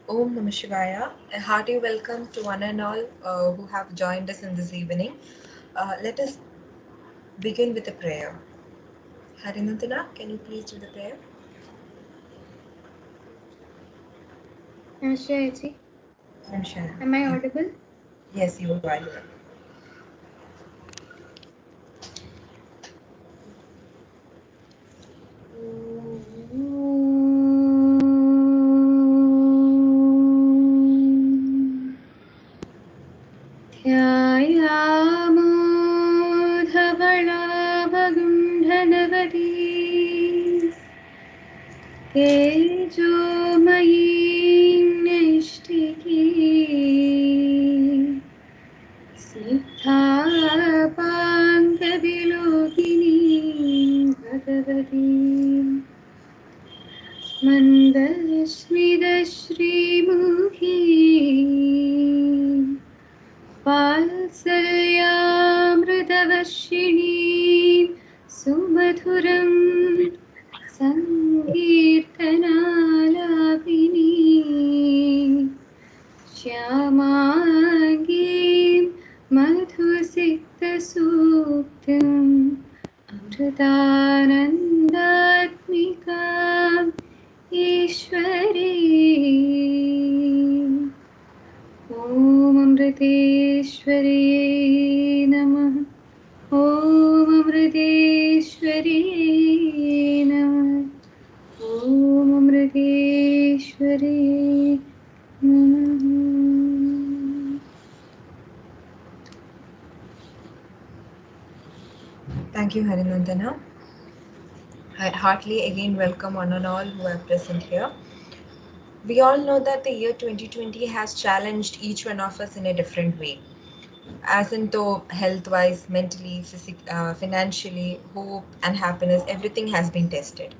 Om Namah Shivaya. A hearty welcome to one and all who have joined us in this evening. Let us begin with a prayer. Harinandana, can you please do the prayer? Shreyaji, am I audible? Yes, you are audible. ध्यायामो धवलाभगुण्डनवती तेजोमयीं नैष्टिकीं स्निग्धापाङ्गविलोकिनीं भगवतीं मन्दस्मितश्रीमुखीं वात्सल्यामृतवर्षिणीं सुमधुरं सङ्कीर्तनालापिनीं श्यामाङ्गीं मधुसिक्तसूक्तिम् अमृतानन्दात्मिकाम् ईश्वरी ॐ अमृतेश्वर्यै नमः। ॐ अमृतेश्वर्यै नमः। ॐ अमृतेश्वर्यै नमः। Thank you, Harinandana. I heartily again welcome one and all who are present here. We all know that the year 2020 has challenged each one of us in a different way. As in though health-wise, mentally, financially, hope and happiness, everything has been tested.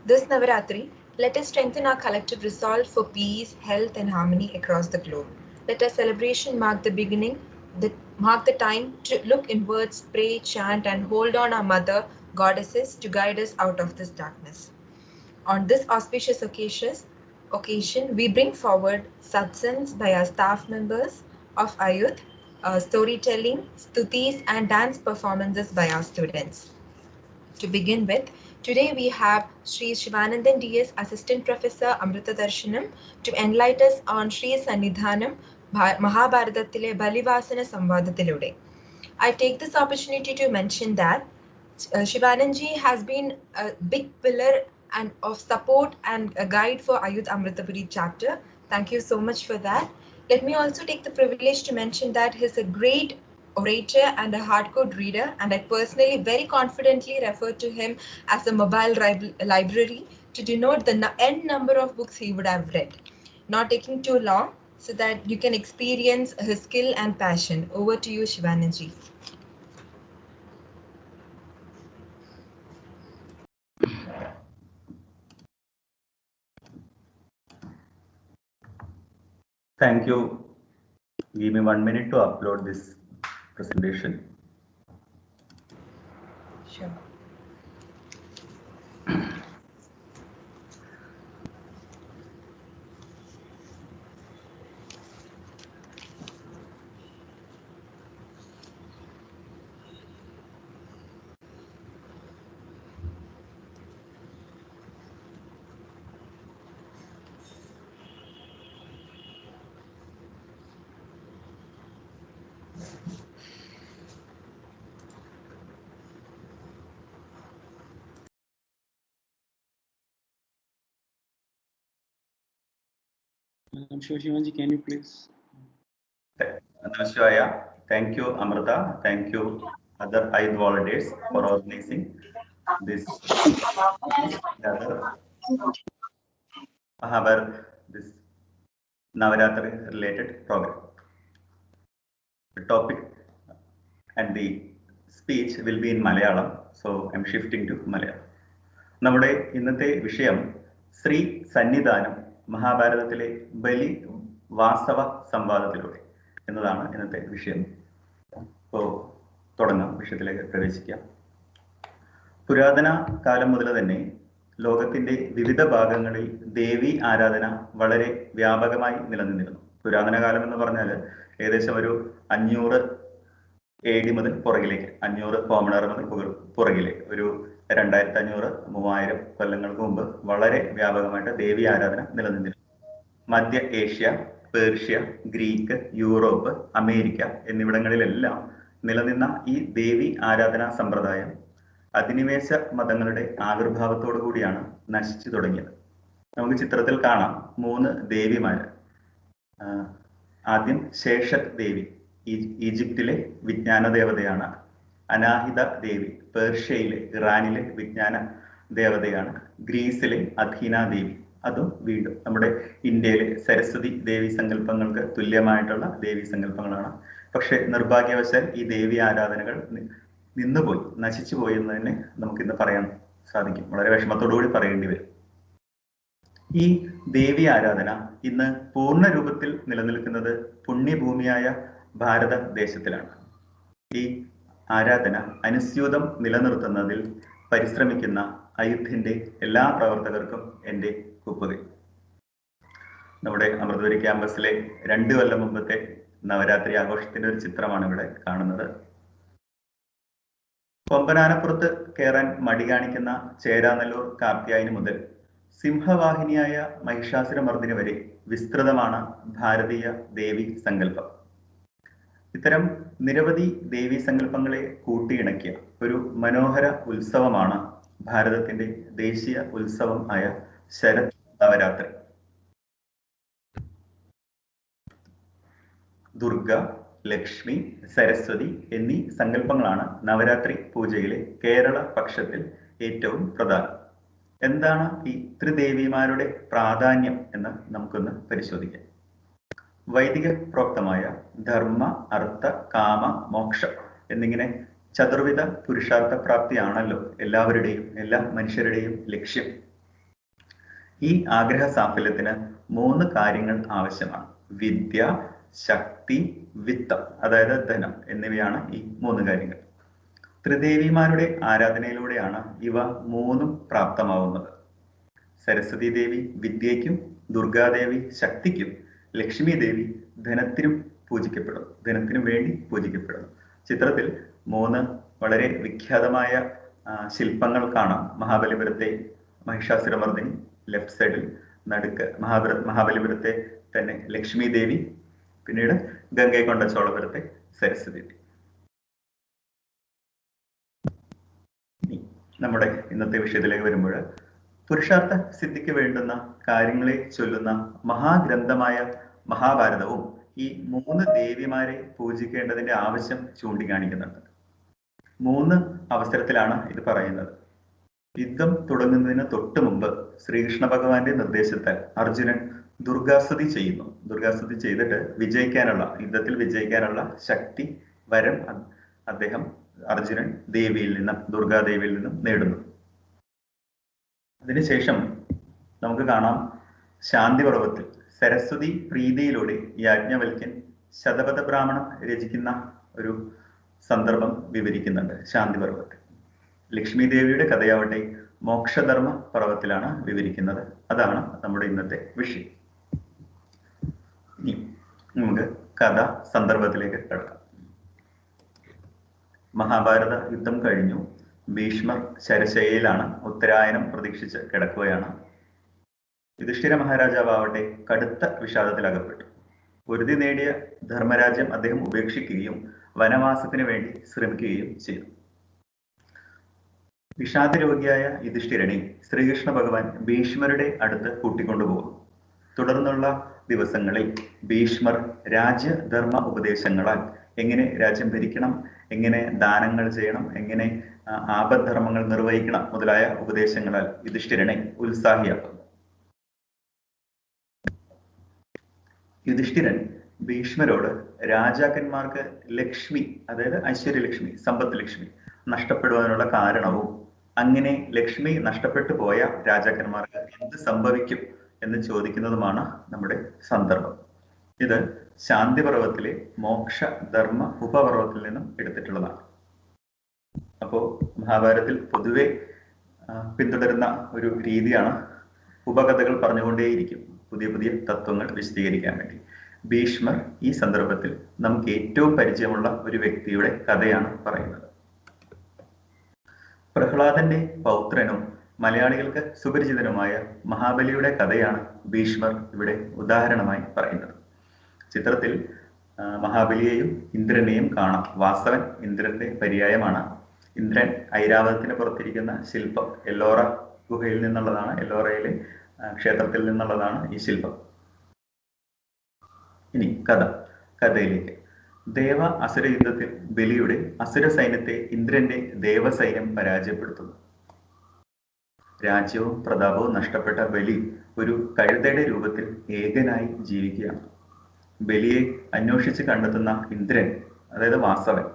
This Navaratri, let us strengthen our collective resolve for peace, health and harmony across the globe. Let our celebration mark the beginning, mark the time to look inwards, pray, chant and hold on our mother goddesses to guide us out of this darkness. On this auspicious occasion, we bring forward satsangs by our staff members of Ayuth, storytelling, stutis, and dance performances by our students. To begin with, today we have Sri Shivanandan DS Assistant Professor Amrita Darshanam to enlighten us on Sri Sannidhanam Mahabharatathile Balivasana Samvadatilude. I take this opportunity to mention that Shivananji has been a big pillar and of support and a guide for Ayuth Amritapuri chapter. Thank you so much for that. Let me also take the privilege to mention that he's a great orator and a hardcore reader, and I personally very confidently refer to him as a mobile library to denote the n number of books he would have read. Not taking too long, so that you can experience his skill and passion. Over to you, Shivananji. Thank you. Give me 1 minute to upload this presentation. Sure. I'm sure Shivanji, can you please? Namaskar. Thank you, Amrita. Thank you, other Eid volunteers for organizing this gather. This Navaratri related program. The topic and the speech will be in Malayalam, so I'm shifting to Malayalam. നമ്മുടെ ഇന്നത്തെ വിഷയം ശ്രീ സന്നിധാനം മഹാഭാരതത്തിലെ ബലി വാസവ സംവാദത്തിലൂടെ എന്നതാണ് ഇന്നത്തെ വിഷയം. അപ്പോൾ തുടങ്ങാം, വിഷയത്തിലേക്ക് പ്രവേശിക്കാം. പുരാതന കാലം മുതൽ തന്നെ ലോകത്തിന്റെ വിവിധ ഭാഗങ്ങളിൽ ദേവി ആരാധന വളരെ വ്യാപകമായി നിലനിന്നിരുന്നു. പുരാതന കാലം എന്ന് പറഞ്ഞാൽ ഏകദേശം ഒരു 500 AD മുതൽ പുറകിലേക്ക്, 500 കോമണർ മുതൽ പുറകിലേക്ക്, ഒരു 2500 3000 കൊല്ലങ്ങൾക്ക് മുമ്പ് വളരെ വ്യാപകമായിട്ട് ദേവി ആരാധന നിലനിന്നിരുന്നു. മധ്യ Asia, Persia, Greek, Europe, America എന്നിവിടങ്ങളിലെല്ലാം നിലനിന്ന ഈ ദേവി ആരാധനാ സമ്പ്രദായം അധിനിവേശ മതങ്ങളുടെ ആവിർഭാവത്തോടു കൂടിയാണ് നശിച്ചു തുടങ്ങിയത്. നമുക്ക് ചിത്രത്തിൽ കാണാം 3 ദേവിമാര്. ആദ്യം ശേഷത് ദേവി, ഈജിപ്തിലെ വിജ്ഞാന ദേവതയാണ്. അനാഹിത ദേവി പേർഷ്യയിലെ, ഇറാനിലെ വിജ്ഞാന ദേവതയാണ്. ഗ്രീസിലെ അഥീന ദേവി, അതും വീണ്ടും നമ്മുടെ ഇന്ത്യയിലെ സരസ്വതി ദേവി സങ്കല്പങ്ങൾക്ക് തുല്യമായിട്ടുള്ള ദേവി സങ്കല്പങ്ങളാണ്. പക്ഷെ നിർഭാഗ്യവശാൽ ഈ ദേവി ആരാധനകൾ നിന്നുപോയി, നശിച്ചു പോയി എന്ന് തന്നെ നമുക്കിന്ന് പറയാൻ സാധിക്കും. വളരെ വിഷമത്തോടു കൂടി പറയേണ്ടി വരും. ഈ ദേവി ആരാധന ഇന്ന് പൂർണ്ണ രൂപത്തിൽ നിലനിൽക്കുന്നത് പുണ്യഭൂമിയായ ഭാരതദേശത്തിലാണ്. ഈ ആരാധന അനുസ്യൂതം നിലനിർത്തുന്നതിൽ പരിശ്രമിക്കുന്ന അയുദ്ധിന്റെ എല്ലാ പ്രവർത്തകർക്കും എൻ്റെ കുപ്പുകൈ. നമ്മുടെ അമൃതപുരി ക്യാമ്പസിലെ 2 കൊല്ലം മുമ്പത്തെ നവരാത്രി ആഘോഷത്തിന്റെ ഒരു ചിത്രമാണ് ഇവിടെ കാണുന്നത്. കൊമ്പനാനപ്പുറത്ത് കയറാൻ മടി കാണിക്കുന്ന ചേരാനെല്ലൂർ കാർത്യായനി മുതൽ സിംഹവാഹിനിയായ മഹിഷാസുരമർദ്ദിനി വരെ വിസ്തൃതമാണ് ഭാരതീയ ദേവി സങ്കല്പം. ഇത്തരം നിരവധി ദേവി സങ്കല്പങ്ങളെ കൂട്ടിയിണക്കിയ ഒരു മനോഹര ഉത്സവമാണ് ഭാരതത്തിന്റെ ദേശീയ ഉത്സവം ആയ ശരത് നവരാത്രി. ദുർഗ, ലക്ഷ്മി, സരസ്വതി എന്നീ സങ്കല്പങ്ങളാണ് നവരാത്രി പൂജയിലെ കേരള പക്ഷത്തിൽ ഏറ്റവും പ്രധാനം. എന്താണ് ഈ ത്രിദേവിമാരുടെ പ്രാധാന്യം എന്ന് നമുക്കൊന്ന് പരിശോധിക്കാം. വൈദിക പ്രോക്തമായ ധർമ്മ, അർത്ഥ, കാമ, മോക്ഷ എന്നിങ്ങനെ ചതുർവിധ പുരുഷാർത്ഥ പ്രാപ്തിയാണല്ലോ എല്ലാ മനുഷ്യരുടെയും ലക്ഷ്യം. ഈ ആഗ്രഹ സാഫല്യത്തിന് 3 കാര്യങ്ങൾ ആവശ്യമാണ്. വിദ്യ, ശക്തി, വിത്തം, അതായത് ധനം എന്നിവയാണ് ഈ 3 കാര്യങ്ങൾ. ത്രിദേവിമാരുടെ ആരാധനയിലൂടെയാണ് ഇവ 3ഉം പ്രാപ്തമാവുന്നത്. സരസ്വതി ദേവി വിദ്യയ്ക്കും, ദുർഗാദേവി ശക്തിക്കും, ലക്ഷ്മി ദേവി ധനത്തിനും വേണ്ടി പൂജിക്കപ്പെടുന്നു. ചിത്രത്തിൽ 3 വളരെ വിഖ്യാതമായ ശില്പങ്ങൾ കാണാം. മഹാബലിപുരത്തെ മഹിഷാസുരമർദ്ദിനി ലെഫ്റ്റ് സൈഡിൽ, നടുക്ക് മഹാബലിപുരത്തെ തന്നെ ലക്ഷ്മി ദേവി, പിന്നീട് ഗംഗൈകൊണ്ട ചോളപുരത്തെ സരസ്വതി ദേവി. നമ്മുടെ ഇന്നത്തെ വിഷയത്തിലേക്ക് വരുമ്പോൾ, പുരുഷാർത്ഥ സിദ്ധിക്ക് വേണ്ടുന്ന കാര്യങ്ങളെ ചൊല്ലുന്ന മഹാഗ്രന്ഥമായ മഹാഭാരതവും ഈ 3 ദേവിമാരെ പൂജിക്കേണ്ടതിന്റെ ആവശ്യം ചൂണ്ടിക്കാണിക്കുന്നുണ്ട്. 3 അവസരത്തിലാണ് ഇത് പറയുന്നത്. യുദ്ധം തുടങ്ങുന്നതിന് തൊട്ട് മുമ്പ് ശ്രീകൃഷ്ണ ഭഗവാന്റെ നിർദ്ദേശത്താൽ അർജുനൻ ദുർഗാസ്തുതി ചെയ്യുന്നു. ദുർഗാസ്തുതി ചെയ്തിട്ട് യുദ്ധത്തിൽ വിജയിക്കാനുള്ള ശക്തി, വരം അർജുനൻ ദുർഗാദേവിയിൽ നിന്നും നേടുന്നു. അതിനുശേഷം നമുക്ക് കാണാം ശാന്തി പർവ്വത്തിൽ സരസ്വതി പ്രീതിയിലൂടെ യാജ്ഞവൽക്യൻ ശതപഥ ബ്രാഹ്മണം രചിക്കുന്ന ഒരു സന്ദർഭം വിവരിക്കുന്നുണ്ട് ശാന്തി പർവ്വത്തിൽ. ലക്ഷ്മി ദേവിയുടെ കഥയാവട്ടെ മോക്ഷധർമ്മ പർവ്വത്തിലാണ് വിവരിക്കുന്നത്. അതാണ് നമ്മുടെ ഇന്നത്തെ വിഷയം. ഇനി നമുക്ക് കഥ സന്ദർഭത്തിലേക്ക് കിടക്കാം. മഹാഭാരത യുദ്ധം കഴിഞ്ഞു. ഭീഷ്മർ ശരശയ്യയിലാണ്. ഉത്തരായനം പ്രതീക്ഷിച്ച് കിടക്കുകയാണ്. യുധിഷ്ഠിര മഹാരാജാവട്ടെ കടുത്ത വിഷാദത്തിൽ അകപ്പെട്ടു. പൊരുതി നേടിയ ധർമ്മരാജ്യം അദ്ദേഹം ഉപേക്ഷിക്കുകയും വനവാസത്തിന് വേണ്ടി ശ്രമിക്കുകയും ചെയ്തു. വിഷാദരോഗിയായ യുധിഷ്ഠിരനെ ശ്രീകൃഷ്ണ ഭഗവാൻ ഭീഷ്മരുടെ അടുത്ത് കൂട്ടിക്കൊണ്ടുപോകും. തുടർന്നുള്ള ദിവസങ്ങളിൽ ഭീഷ്മർ രാജ്യധർമ്മ ഉപദേശങ്ങളാൽ എങ്ങനെ രാജ്യം ഭരിക്കണം, എങ്ങനെ ദാനങ്ങൾ ചെയ്യണം, എങ്ങനെ ആപദ്ധർമ്മങ്ങൾ നിർവഹിക്കണം മുതലായ ഉപദേശങ്ങളാൽ യുധിഷ്ഠിരനെ ഉത്സാഹിയാക്കുന്നു. യുധിഷ്ഠിരൻ ഭീഷ്മരോട് രാജാക്കന്മാർക്ക് ലക്ഷ്മി, അതായത് ഐശ്വര്യലക്ഷ്മി, സമ്പത്ത് ലക്ഷ്മി നഷ്ടപ്പെടുവാനുള്ള കാരണവും അങ്ങനെ ലക്ഷ്മി നഷ്ടപ്പെട്ടു പോയ രാജാക്കന്മാർക്ക് എന്ത് സംഭവിക്കും എന്ന് ചോദിക്കുന്നതുമാണ് നമ്മുടെ സന്ദർഭം. ഇത് ശാന്തി പർവ്വത്തിലെ മോക്ഷ ധർമ്മ ഉപപർവ്വത്തിൽ നിന്നും എടുത്തിട്ടുള്ളതാണ്. അപ്പോ മഹാഭാരതത്തിൽ പൊതുവെ പിന്തുടരുന്ന ഒരു രീതിയാണ് ഉപകഥകൾ പറഞ്ഞുകൊണ്ടേയിരിക്കും പുതിയ പുതിയ തത്വങ്ങൾ വിശദീകരിക്കാൻ വേണ്ടി. ഭീഷ്മർ ഈ സന്ദർഭത്തിൽ നമുക്ക് ഏറ്റവും പരിചയമുള്ള ഒരു വ്യക്തിയുടെ കഥയാണ് പറയുന്നത്. പ്രഹ്ലാദന്റെ പൗത്രനും മലയാളികൾക്ക് സുപരിചിതനുമായ മഹാബലിയുടെ കഥയാണ് ഭീഷ്മർ ഇവിടെ ഉദാഹരണമായി പറയുന്നത്. ചിത്രത്തിൽ മഹാബലിയെയും ഇന്ദ്രനെയും കാണാം. വാസവൻ ഇന്ദ്രന്റെ പര്യായമാണ്. ഇന്ദ്രൻ ഐരാവതത്തിന് പുറത്തിരിക്കുന്ന ശില്പം എല്ലോറ ഗുഹയിൽ നിന്നുള്ളതാണ്. എല്ലോറയിലെ ക്ഷേത്രത്തിൽ നിന്നുള്ളതാണ് ഈ ശില്പം. ഇനി കഥയിലേക്ക്. ദേവ അസുര യുദ്ധത്തിൽ ബലിയുടെ അസുര സൈന്യത്തെ ഇന്ദ്രന്റെ ദേവസൈന്യം പരാജയപ്പെടുത്തുന്നു. രാജ്യവും പ്രതാപവും നഷ്ടപ്പെട്ട ബലി ഒരു കഴുതയുടെ രൂപത്തിൽ ഏകനായി ജീവിക്കുകയാണ്. ബലിയെ അന്വേഷിച്ച് കണ്ടെത്തുന്ന ഇന്ദ്രൻ, അതായത് വാസവൻ,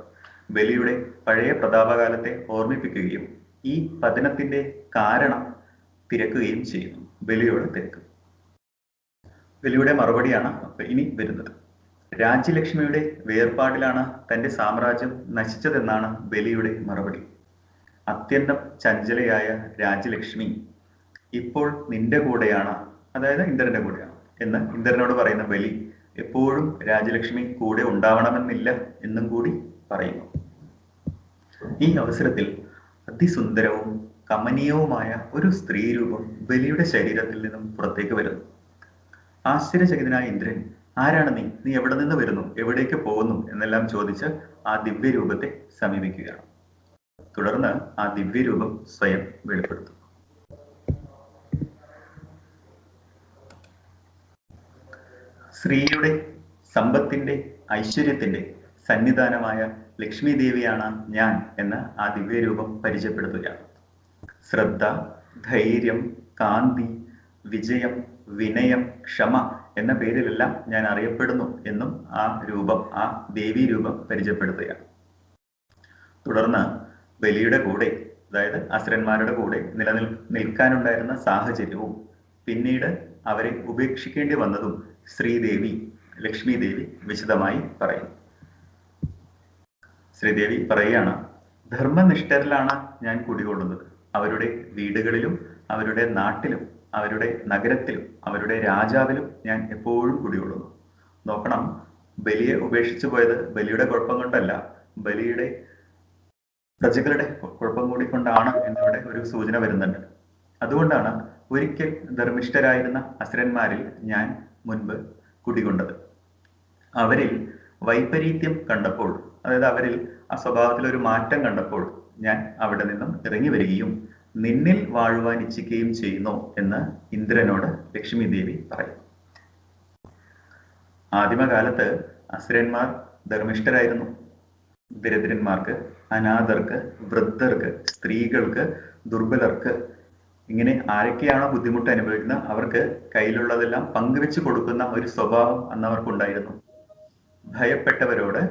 ബലിയുടെ പഴയ പ്രതാപകാലത്തെ ഓർമ്മിപ്പിക്കുകയും ഈ പതനത്തിന്റെ കാരണം തിരക്കുകയും ചെയ്യുന്നു. ബലിയോട് തിരക്കും. ബലിയുടെ മറുപടിയാണ് ഇനി വരുന്നത്. രാജ്യലക്ഷ്മിയുടെ വേർപാടിലാണ് തന്റെ സാമ്രാജ്യം നശിച്ചതെന്നാണ് ബലിയുടെ മറുപടി. അത്യന്തം ചഞ്ചലയായ രാജ്യലക്ഷ്മി ഇപ്പോൾ നിന്റെ കൂടെയാണ്, അതായത് ഇന്ദ്രന്റെ കൂടെയാണ് എന്ന് ഇന്ദ്രനോട് പറയുന്ന ബലി എപ്പോഴും രാജ്യലക്ഷ്മി കൂടെ ഉണ്ടാവണമെന്നില്ല എന്നും കൂടി പറയുന്നു. ഈ അവസരത്തിൽ അതിസുന്ദരവും കമനീയവുമായ ഒരു സ്ത്രീ രൂപം ബലിയുടെ ശരീരത്തിൽ നിന്നും പുറത്തേക്ക് വരുന്നു. ആശ്ചര്യചകിതനായ ഇന്ദ്രൻ, ആരാണ് നീ? നീ എവിടെ നിന്ന് വരുന്നു? എവിടേക്ക് പോകുന്നു? എന്നെല്ലാം ചോദിച്ച് ആ ദിവ്യരൂപത്തെ സമീപിക്കുകയാണ്. തുടർന്ന് ആ ദിവ്യരൂപം സ്വയം വെളിപ്പെടുത്തും. സ്ത്രീയുടെ സമ്പത്തിന്റെ ഐശ്വര്യത്തിന്റെ സന്നിധാനമായ ലക്ഷ്മി ദേവിയാണ് ഞാൻ എന്ന് ആ ദിവ്യരൂപം പരിചയപ്പെടുത്തുകയാണ്. ശ്രദ്ധ, ധൈര്യം, കാന്തി, വിജയം, വിനയം, ക്ഷമ എന്ന പേരിലെല്ലാം ഞാൻ അറിയപ്പെടുന്നു എന്നും ആ രൂപം, ആ ദേവീ രൂപം പരിചയപ്പെടുത്തുകയാണ്. തുടർന്ന് ബലിയുടെ കൂടെ, അതായത് അസുരന്മാരുടെ കൂടെ നിൽക്കാനുണ്ടായിരുന്ന സാഹചര്യവും പിന്നീട് അവരെ ഉപേക്ഷിക്കേണ്ടി വന്നതും ശ്രീദേവി, ലക്ഷ്മി ദേവി വിശദമായി പറയും. ശ്രീദേവി പറയുകയാണ്, ധർമ്മനിഷ്ഠരിലാണ് ഞാൻ കുടികൊള്ളുന്നത്. അവരുടെ വീടുകളിലും അവരുടെ നാട്ടിലും അവരുടെ നഗരത്തിലും അവരുടെ രാജാവിലും ഞാൻ എപ്പോഴും കുടികൊള്ളുന്നു. നോക്കണം, ബലിയെ ഉപേക്ഷിച്ചു പോയത് ബലിയുടെ കുഴപ്പം കൊണ്ടല്ല, ബലിയുടെ പ്രജകളുടെ കുഴപ്പം കൂടി കൊണ്ടാണ് എന്നിവിടെ ഒരു സൂചന വരുന്നുണ്ട്. അതുകൊണ്ടാണ് ഒരിക്കൽ ധർമ്മിഷ്ഠരായിരുന്ന അസുരന്മാരിൽ ഞാൻ മുൻപ് കുടികൊണ്ടത്. അവരിൽ വൈപരീത്യം കണ്ടപ്പോൾ, അതായത് അവരിൽ ആ സ്വഭാവത്തിൽ ഒരു മാറ്റം കണ്ടപ്പോൾ ഞാൻ അവിടെ നിന്നും ഇറങ്ങി വരികയും നിന്നിൽ വാഴുവാൻ ഇച്ഛിക്കുകയും ചെയ്യുന്നു എന്ന് ഇന്ദ്രനോട് ലക്ഷ്മി ദേവി പറയും. ആദിമകാലത്ത് അസുരന്മാർ ധർമ്മിഷ്ഠരായിരുന്നു. ദരിദ്രന്മാർക്ക്, അനാഥർക്ക്, വൃദ്ധർക്ക്, സ്ത്രീകൾക്ക്, ദുർബലർക്ക്, ഇങ്ങനെ ആരൊക്കെയാണോ ബുദ്ധിമുട്ട് അനുഭവിക്കുന്നത് അവർക്ക് കയ്യിലുള്ളതെല്ലാം പങ്കുവെച്ച് കൊടുക്കുന്ന ഒരു സ്വഭാവം അന്നവർക്കുണ്ടായിരുന്നു. ഭയപ്പെട്ടവരോട്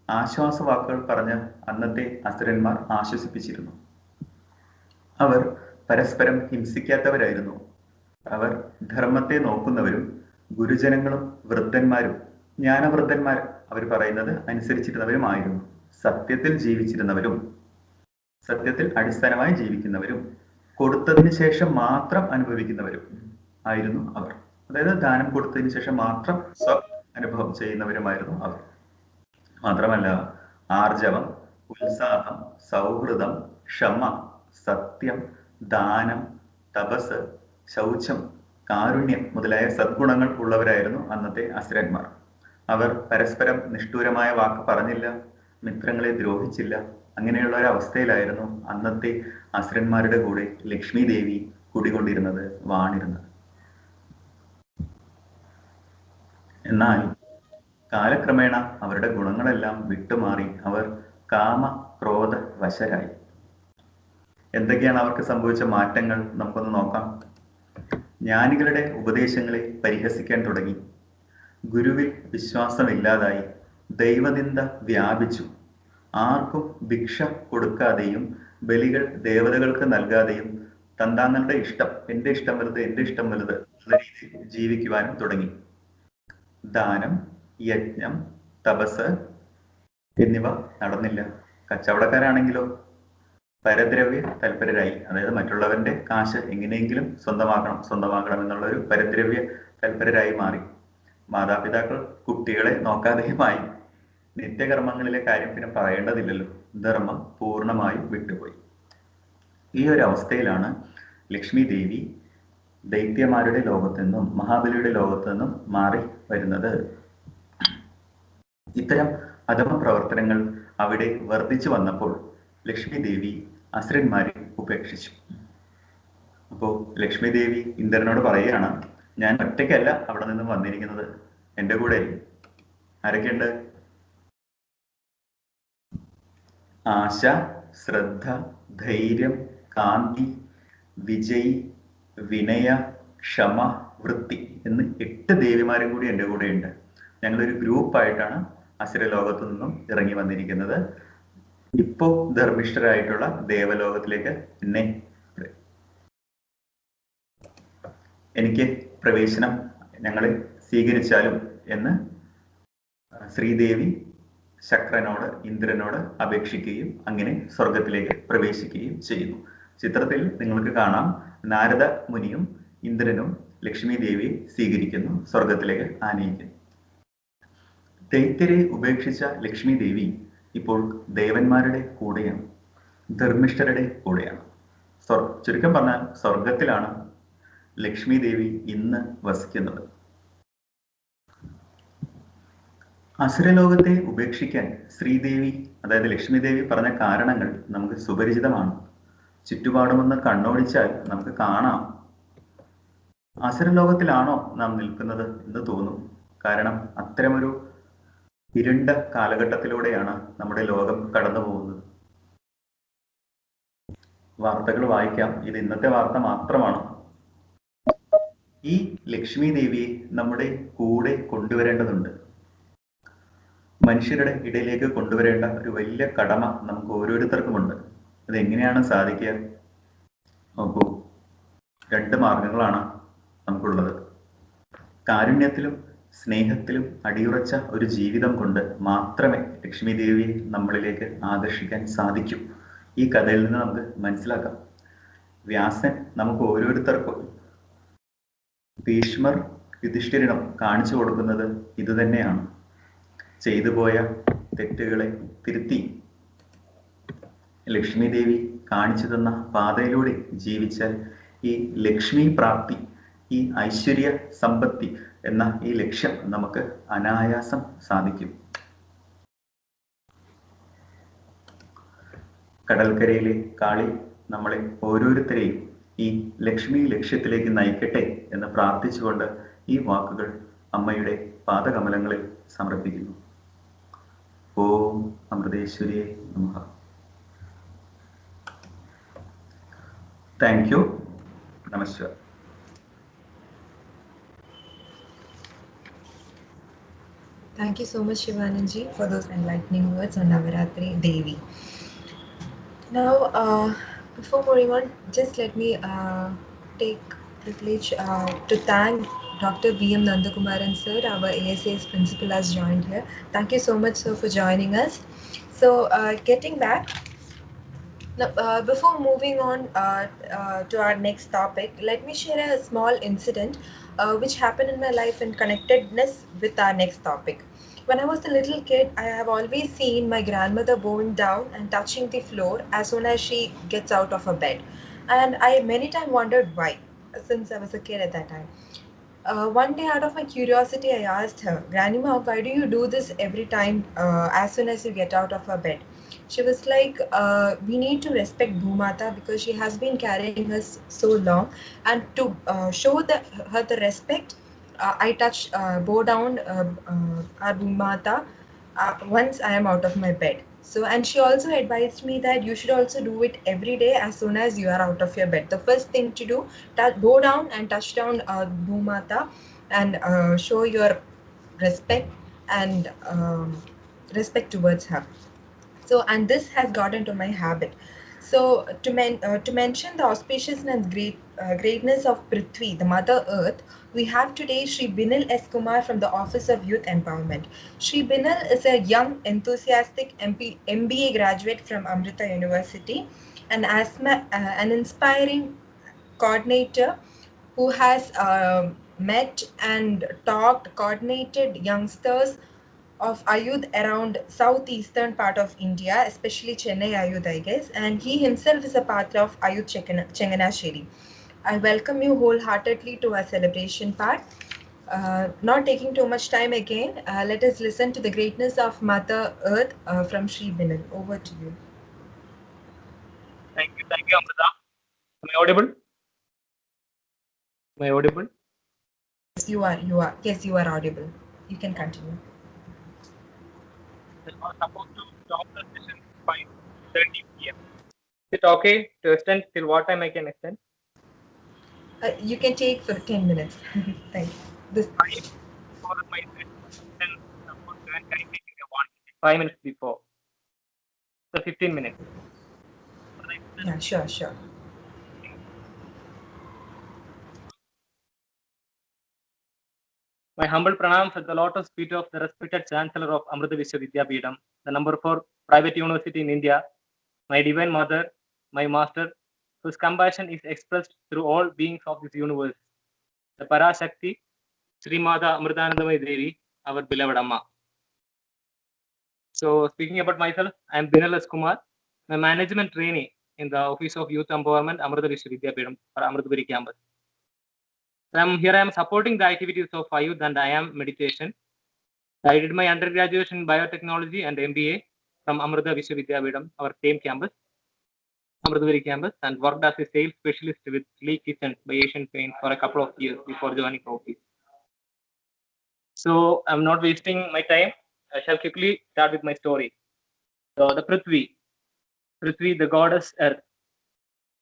ആശ്വാസവാക്കുകൾ പറഞ്ഞ് അന്നത്തെ അസുരന്മാർ ആശ്വസിപ്പിച്ചിരുന്നു. അവർ പരസ്പരം ഹിംസിക്കാത്തവരായിരുന്നു. അവർ ധർമ്മത്തെ നോക്കുന്നവരും ഗുരുജനങ്ങളും വൃദ്ധന്മാരും ജ്ഞാനവൃദ്ധന്മാർ അവർ പറയുന്നത് അനുസരിച്ചിരുന്നവരുമായിരുന്നു. സത്യത്തിൽ ജീവിച്ചിരുന്നവരും സത്യത്തിൽ അടിസ്ഥാനമായി ജീവിക്കുന്നവരും കൊടുത്തതിന് ശേഷം മാത്രം അനുഭവിക്കുന്നവരും ആയിരുന്നു അവർ. അതായത് ദാനം കൊടുത്തതിന് ശേഷം മാത്രം അനുഭവം ചെയ്യുന്നവരുമായിരുന്നു അവർ. മാത്രമല്ല, ആർജവം, ഉത്സാഹം, സൗഹൃദം, ക്ഷമ, സത്യം, ദാനം, തപസ്, ശൗചം, കാരുണ്യം മുതലായ സദ്ഗുണങ്ങൾ ഉള്ളവരായിരുന്നു അന്നത്തെ അസുരന്മാർ. അവർ പരസ്പരം നിഷ്ഠൂരമായ വാക്ക് പറഞ്ഞില്ല, മിത്രങ്ങളെ ദ്രോഹിച്ചില്ല. അങ്ങനെയുള്ള ഒരു അവസ്ഥയിലായിരുന്നു അന്നത്തെ അസുരന്മാരുടെ കൂടെ ലക്ഷ്മി ദേവി കുടികൊണ്ടിരുന്നത്, വാണിരുന്നത്. എന്നാൽ കാലക്രമേണ അവരുടെ ഗുണങ്ങളെല്ലാം വിട്ടുമാറി അവർ കാമ ക്രോധ വശരായി. എന്തൊക്കെയാണ് അവർക്ക് സംഭവിച്ച മാറ്റങ്ങൾ നമുക്കൊന്ന് നോക്കാം. ജ്ഞാനികളുടെ ഉപദേശങ്ങളെ പരിഹസിക്കാൻ തുടങ്ങി. ഗുരുവിൽ വിശ്വാസമില്ലാതായി. ദൈവനിന്ദ വ്യാപിച്ചു. ആർക്കും ഭിക്ഷ കൊടുക്കാതെയും ബലികൾ ദേവതകൾക്ക് നൽകാതെയും തന്താങ്ങളുടെ ഇഷ്ടം, എന്റെ ഇഷ്ടം വലുത്, എന്റെ ഇഷ്ടം വലുത് എന്ന രീതിയിൽ ജീവിക്കുവാനും തുടങ്ങി. ദാനം, യജ്ഞം, തപസ് എന്നിവ നടന്നില്ല. കച്ചവടക്കാരാണെങ്കിലോ പരദ്രവ്യ തൽപരരായി, അതായത് മറ്റുള്ളവന്റെ കാശ് എങ്ങനെയെങ്കിലും സ്വന്തമാക്കണം എന്നുള്ള ഒരു പരദ്രവ്യ തൽപരരായി മാറി. മാതാപിതാക്കൾ കുട്ടികളെ നോക്കാതെയുമായി. നിത്യകർമ്മങ്ങളിലെ കാര്യം പിന്നെ പറയേണ്ടതില്ലല്ലോ, ധർമ്മം പൂർണ്ണമായും വിട്ടുപോയി. ഈ ഒരു അവസ്ഥയിലാണ് ലക്ഷ്മി ദേവി ദൈത്യന്മാരുടെ ലോകത്തു നിന്നും മഹാബലിയുടെ ലോകത്തു നിന്നും മാറി വരുന്നത്. ഇത്തരം അധമ പ്രവർത്തനങ്ങൾ അവിടെ വർദ്ധിച്ചു വന്നപ്പോൾ ലക്ഷ്മി ദേവി അസുരന്മാരെ ഉപേക്ഷിച്ചു. അപ്പോ ലക്ഷ്മി ദേവി ഇന്ദ്രനോട് പറയുകയാണ്, ഞാൻ ഒറ്റയ്ക്കല്ല അവിടെ നിന്നും വന്നിരിക്കുന്നത്, എൻ്റെ കൂടെ ആരൊക്കെയുണ്ട്? ആശ, ശ്രദ്ധ, ധൈര്യം, കാന്തി, വിജയ്, വിനയ, ക്ഷമ, വൃത്തി എന്ന് 8 ദേവിമാരും കൂടി എൻ്റെ കൂടെ ഉണ്ട്. ഞങ്ങളൊരു ഗ്രൂപ്പായിട്ടാണ് അസുര ലോകത്തു നിന്നും ഇറങ്ങി വന്നിരിക്കുന്നത്. ഇപ്പോ ധർമ്മിഷ്ഠരായിട്ടുള്ള ദേവലോകത്തിലേക്ക് എനിക്ക് പ്രവേശനം ഞങ്ങളെ സ്വീകരിച്ചാലും എന്ന് ശ്രീദേവി ശക്രനോട് ഇന്ദ്രനോട് അപേക്ഷിക്കുകയും അങ്ങനെ സ്വർഗത്തിലേക്ക് പ്രവേശിക്കുകയും ചെയ്യുന്നു. ചിത്രത്തിൽ നിങ്ങൾക്ക് കാണാം, നാരദ മുനിയും ഇന്ദ്രനും ലക്ഷ്മി ദേവിയെ സ്വീകരിക്കുന്നു, സ്വർഗത്തിലേക്ക് ആനയിക്കുന്നു. ദൈത്യരെ ഉപേക്ഷിച്ച ലക്ഷ്മി ദേവി ഇപ്പോൾ ദേവന്മാരുടെ കൂടെയാണ്, ധർമ്മിഷ്ഠരുടെ കൂടെയാണ്. ചുരുക്കം പറഞ്ഞാൽ സ്വർഗത്തിലാണ് ലക്ഷ്മി ദേവി ഇന്ന് വസിക്കുന്നത്. അസുരലോകത്തെ ഉപേക്ഷിക്കാൻ ശ്രീദേവി അതായത് ലക്ഷ്മി ദേവി പറഞ്ഞ കാരണങ്ങൾ നമുക്ക് സുപരിചിതമാണ്. ചുറ്റുപാടുമൊന്ന് കണ്ണോടിച്ചാൽ നമുക്ക് കാണാം, അസുരലോകത്തിലാണോ നാം നിൽക്കുന്നത് എന്ന് തോന്നും. കാരണം അത്തരമൊരു ഇരുണ്ട കാലഘട്ടത്തിലൂടെയാണ് നമ്മുടെ ലോകം കടന്നു പോകുന്നത്. വാർത്തകൾ വായിക്കാം, ഇത് ഇന്നത്തെ വാർത്ത മാത്രമാണ്. ഈ ലക്ഷ്മി ദേവിയെ നമ്മുടെ കൂടെ കൊണ്ടുവരേണ്ടതുണ്ട്. മനുഷ്യരുടെ ഇടയിലേക്ക് കൊണ്ടുവരേണ്ട ഒരു വലിയ കടമ നമുക്ക് ഓരോരുത്തർക്കുമുണ്ട്. അത് എങ്ങനെയാണ് സാധിക്കുക? നോക്കൂ, 2 മാർഗങ്ങളാണ് നമുക്കുള്ളത്. കാരുണ്യത്തിലും സ്നേഹത്തിലും അടിയുറച്ച ഒരു ജീവിതം കൊണ്ട് മാത്രമേ ലക്ഷ്മി ദേവിയെ നമ്മളിലേക്ക് ആകർഷിക്കാൻ സാധിക്കൂ. ഈ കഥയിൽ നിന്ന് നമുക്ക് മനസ്സിലാക്കാം. വ്യാസൻ നമുക്ക് ഓരോരുത്തർക്കും, ഭീഷ്മർ യുധിഷ്ഠിരനും കാണിച്ചു കൊടുക്കുന്നത് ഇത് തന്നെയാണ്. ചെയ്തു പോയ തെറ്റുകളെ തിരുത്തി ലക്ഷ്മി ദേവി കാണിച്ചു തന്ന പാതയിലൂടെ ജീവിച്ചാൽ ഈ ലക്ഷ്മി പ്രാപ്തി, ഈ ഐശ്വര്യ സമ്പത്തി എന്ന ഈ ലക്ഷ്യം നമുക്ക് അനായാസം സാധിക്കും. കടൽക്കരയിലെ കാളി നമ്മളെ ഓരോരുത്തരെയും ഈ ലക്ഷ്മി ലക്ഷ്യത്തിലേക്ക് നയിക്കട്ടെ എന്ന് പ്രാർത്ഥിച്ചുകൊണ്ട് ഈ വാക്കുകൾ അമ്മയുടെ പാദകമലങ്ങളിൽ സമർപ്പിക്കുന്നു. ഓം അമൃതേശ്വരിയെ നമഃ. Thank you. നമസ്കാരം. Thank you so much, Shivananji, for those enlightening words on Navaratri Devi. Now, before moving on, just let me take privilege to thank Dr. B.M. Nandakumaran sir, our ASA's principal, has joined here. Thank you so much, sir, for joining us. So, getting back, now, before moving on to our next topic, let me share a small incident which happened in my life in connectedness with our next topic. When I was a little kid, I have always seen my grandmother bowing down and touching the floor as soon as she gets out of her bed. And I many times wondered why, since I was a kid at that time. One day, out of my curiosity, I asked her, "Grandma, why do you do this every time as soon as you get out of her bed?" She was like, "We need to respect Bhumata because she has been carrying us so long, and to show her the respect, I bow down our Bhumata once I am out of my bed." So, and she also advised me that you should also do it every day as soon as you are out of your bed. The first thing to do, bow down and touch down Bhumata and show your respect and respect towards her. So, and this has got into my habit. So, to mention the auspiciousness and greatness of Prithvi, the Mother Earth, we have today Shri Binil S. Kumar from the Office of Youth Empowerment. Shri Binil is a young, enthusiastic MBA graduate from Amrita University. an inspiring coordinator who has met and coordinated youngsters of Ayudh around southeastern part of India, especially Chennai Ayudh, I guess. And he himself is a part of Ayudh Chenganasheri. I welcome you wholeheartedly to our celebration part. Not taking too much time again, let us listen to the greatness of Mother Earth from Sri Binal. Over to you. Thank you, Amrita. Am I audible? Am I audible? Yes, you are. Yes, you are audible. You can continue. I was supposed to stop the session 5:30 p.m. Is it okay to extend till what time I can extend? You can take for 10 minutes. Thanks. This. I for my session supposed to end kindly in 5 minutes before. So 15 minutes. Yeah, sure. My humble pranams at the lotus feet of the respected Chancellor of Amrita Vishwavidyapeetham, the number 4 private university in India, my divine mother, my master, whose compassion is expressed through all beings of this universe, the Parashakti, Srimada Amritanandamayi Devi, our beloved Amma. So, speaking about myself, I am Binal S. Kumar, my management trainee in the Office of Youth Empowerment, Amrita Vishwavidyapeetham, for Amritapuri campus. I am supporting the activities of Ayudh and I am meditation. I did my undergraduate in biotechnology and MBA from Amrita Vishwavidyapeetham, our same campus, Amritapuri campus, and worked as a sales specialist with Lee Kitchen by Asian Paints for a couple of years before joining office. So I'm not wasting my time. I shall quickly start with my story. So the Prithvi, the goddess Earth.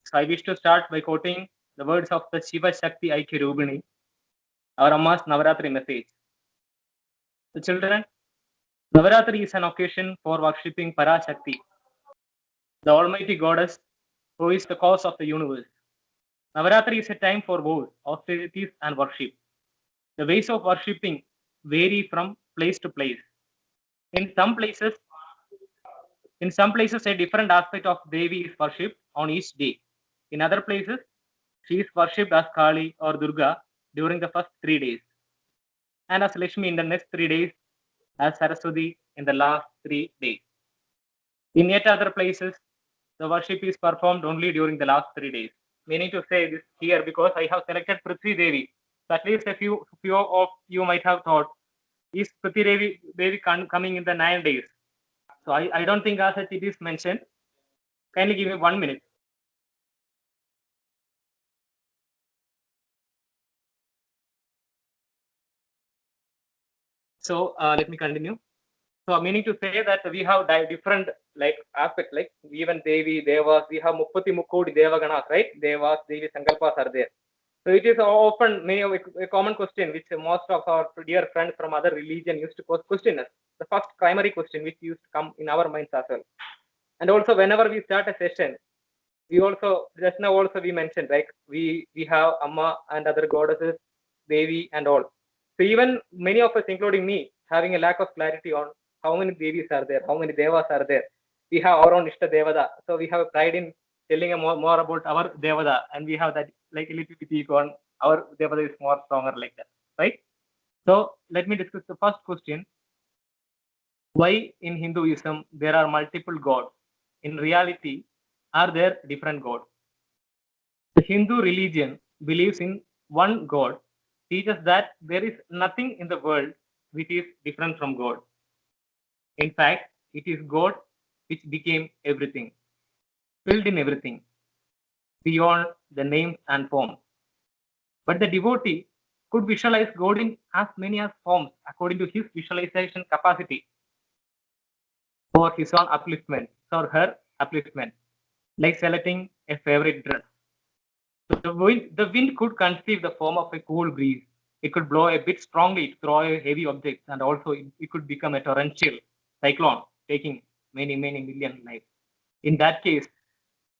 So I wish to start by quoting the words of the Shiva Shakti Aikya Rubini, our Amma's Navaratri message. The children, Navaratri is an occasion for worshipping Parashakti, the Almighty Goddess who is the cause of the universe. Navaratri is a time for vows, austerities, and worship. The ways of worshipping vary from place to place. In some places, a different aspect of Devi is worshipped on each day. In other places, she is worshipped as Kali or Durga during the first 3 days, and as Lakshmi in the next 3 days, as Saraswati in the last 3 days. In yet other places, the worship is performed only during the last 3 days. Meaning to say this here because I have selected Prithvi Devi. So at least a few of you might have thought, is Prithvi Devi coming in the 9 days? So I don't think as it is mentioned. Kindly give me 1 minute. So let me continue. So meaning to say that we have different like aspects, like even Devi, Devas, we have Muppati Mukkodi Devaganas, right? Devas, Devi, Sankalpas are there. So it is often a common question which most of our dear friends from other religion used to question us. The first primary question which used to come in our minds as well. And also whenever we start a session, we also just now also we mentioned like we have Amma and other goddesses, Devi and all. So even many of us, including me, having a lack of clarity on how many Devis are there, how many Devas are there. We have our own Ishta Devada. So we have pride in telling more about our Devada, and we have that like a little bit ego on our Devada is more stronger like that, right? So let me discuss the first question. Why in Hinduism there are multiple gods? In reality, are there different gods? The Hindu religion believes in one God, teaches that there is nothing in the world which is different from God. In fact, it is God which became everything, filled in everything, beyond the names and forms. But the devotee could visualize God in as many as forms according to his visualization capacity for his own upliftment or her upliftment, like selecting a favorite dress. The wind could conceive the form of a cool breeze. It could blow a bit strongly to throw away heavy objects, and also it could become a torrential cyclone, taking many million lives. In that case,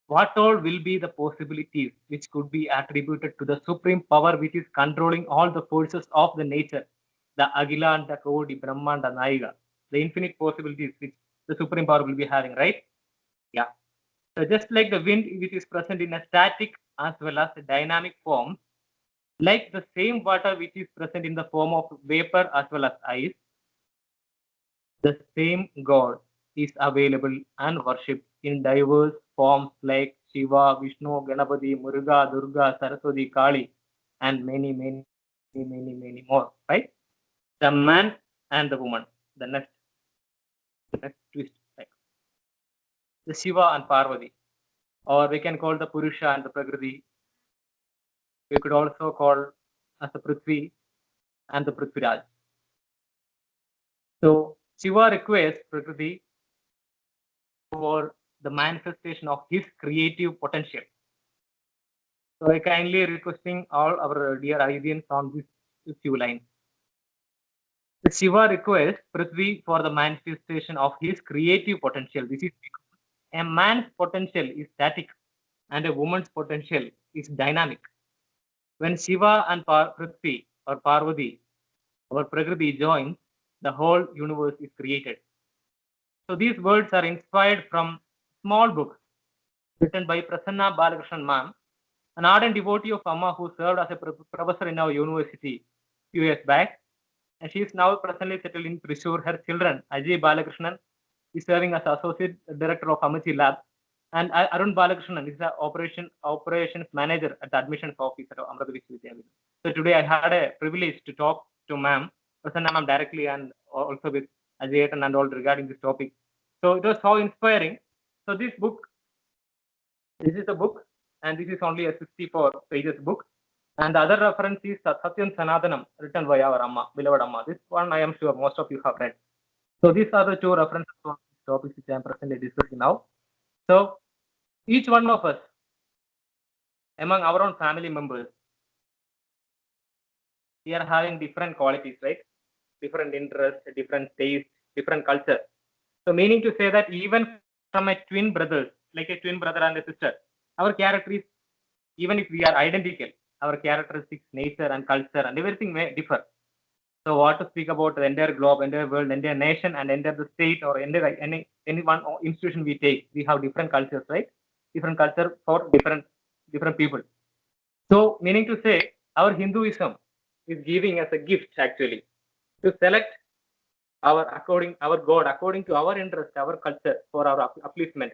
what all will be the possibilities which could be attributed to the supreme power which is controlling all the forces of the nature, the Agilanda Kodi Brahmanda Naiga, the infinite possibilities which the supreme power will be having, right? Yeah. So just like the wind, which is present in a static as well as a dynamic form, like the same water which is present in the form of vapor as well as ice, the same God is available and worshipped in diverse forms like Shiva, Vishnu, Ganapati, Muruga, Durga, Saraswati, Kali, and many more. Right? The man and the woman. The next twist. Right? The Shiva and Parvati, or we can call the Purusha and the Prakriti. We could also call as the Prithvi and the Prithviraj. So Shiva requires Prakriti for the manifestation of his creative potential. So I kindly requesting all our dear audience on these few lines. The Shiva requires Prithvi for the manifestation of his creative potential. This is because a man's potential is static and a woman's potential is dynamic. When Shiva and Prithvi or Parvati or Prakriti join, the whole universe is created. So these words are inspired from small book written by Prasanna Balakrishnan ma'am, an ardent devotee of Amma who served as a professor in our university few years back. And she is now presently settled in Thrissur. Her children, Ajay Balakrishnan, is serving as associate director of Amachi Lab, and Arun Balakrishnan is the operations manager at the admissions office at Amrita Vishwavidyalaya. So today I had a privilege to talk to ma'am, Prasanna ma'am directly, and also with Ajay and all regarding this topic. So it was so inspiring. So this is the book, and this is only a 64 pages book. And the other reference is Satyam Sanathanam, written by our Amma, beloved Amma. This one I am sure most of you have read. So these are the two references to this topic which I am presently discussing now. So each one of us, among our own family members, we are having different qualities, right? Different interests, different tastes, different culture. So meaning to say that even from a twin brothers, like a twin brother and a sister, our character is, even if we are identical, our characteristics, nature and culture and everything may differ. So what to speak about the entire globe, entire world, entire nation, and entire the state or entire any one institution we take, we have different cultures, right? Different culture for different people. So meaning to say, our Hinduism is giving us a gift actually to select our God according to our interest, our culture for our upliftment.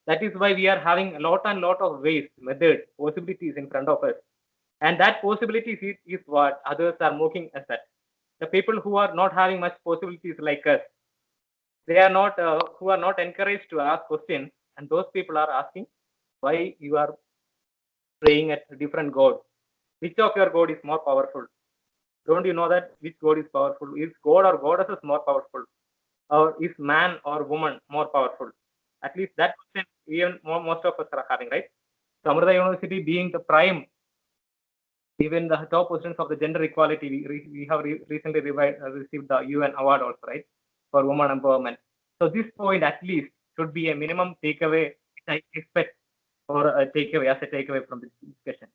That is why we are having a lot of ways, methods, possibilities in front of us. And that possibilities is what others are mocking us at. The people who are not having much possibilities like us, they are not who are not encouraged to ask questions, and those people are asking why you are praying at different God. Which of your God is more powerful? Don't you know that which God is powerful? Is God or goddesses more powerful? Or is man or woman more powerful? At least that question even most of us are having, right? So Amrita University being the prime, even the top positions of the gender equality, we have recently received the UN award also, right, for women empowerment. So this point at least should be a minimum takeaway, I expect, or a takeaway from this discussion.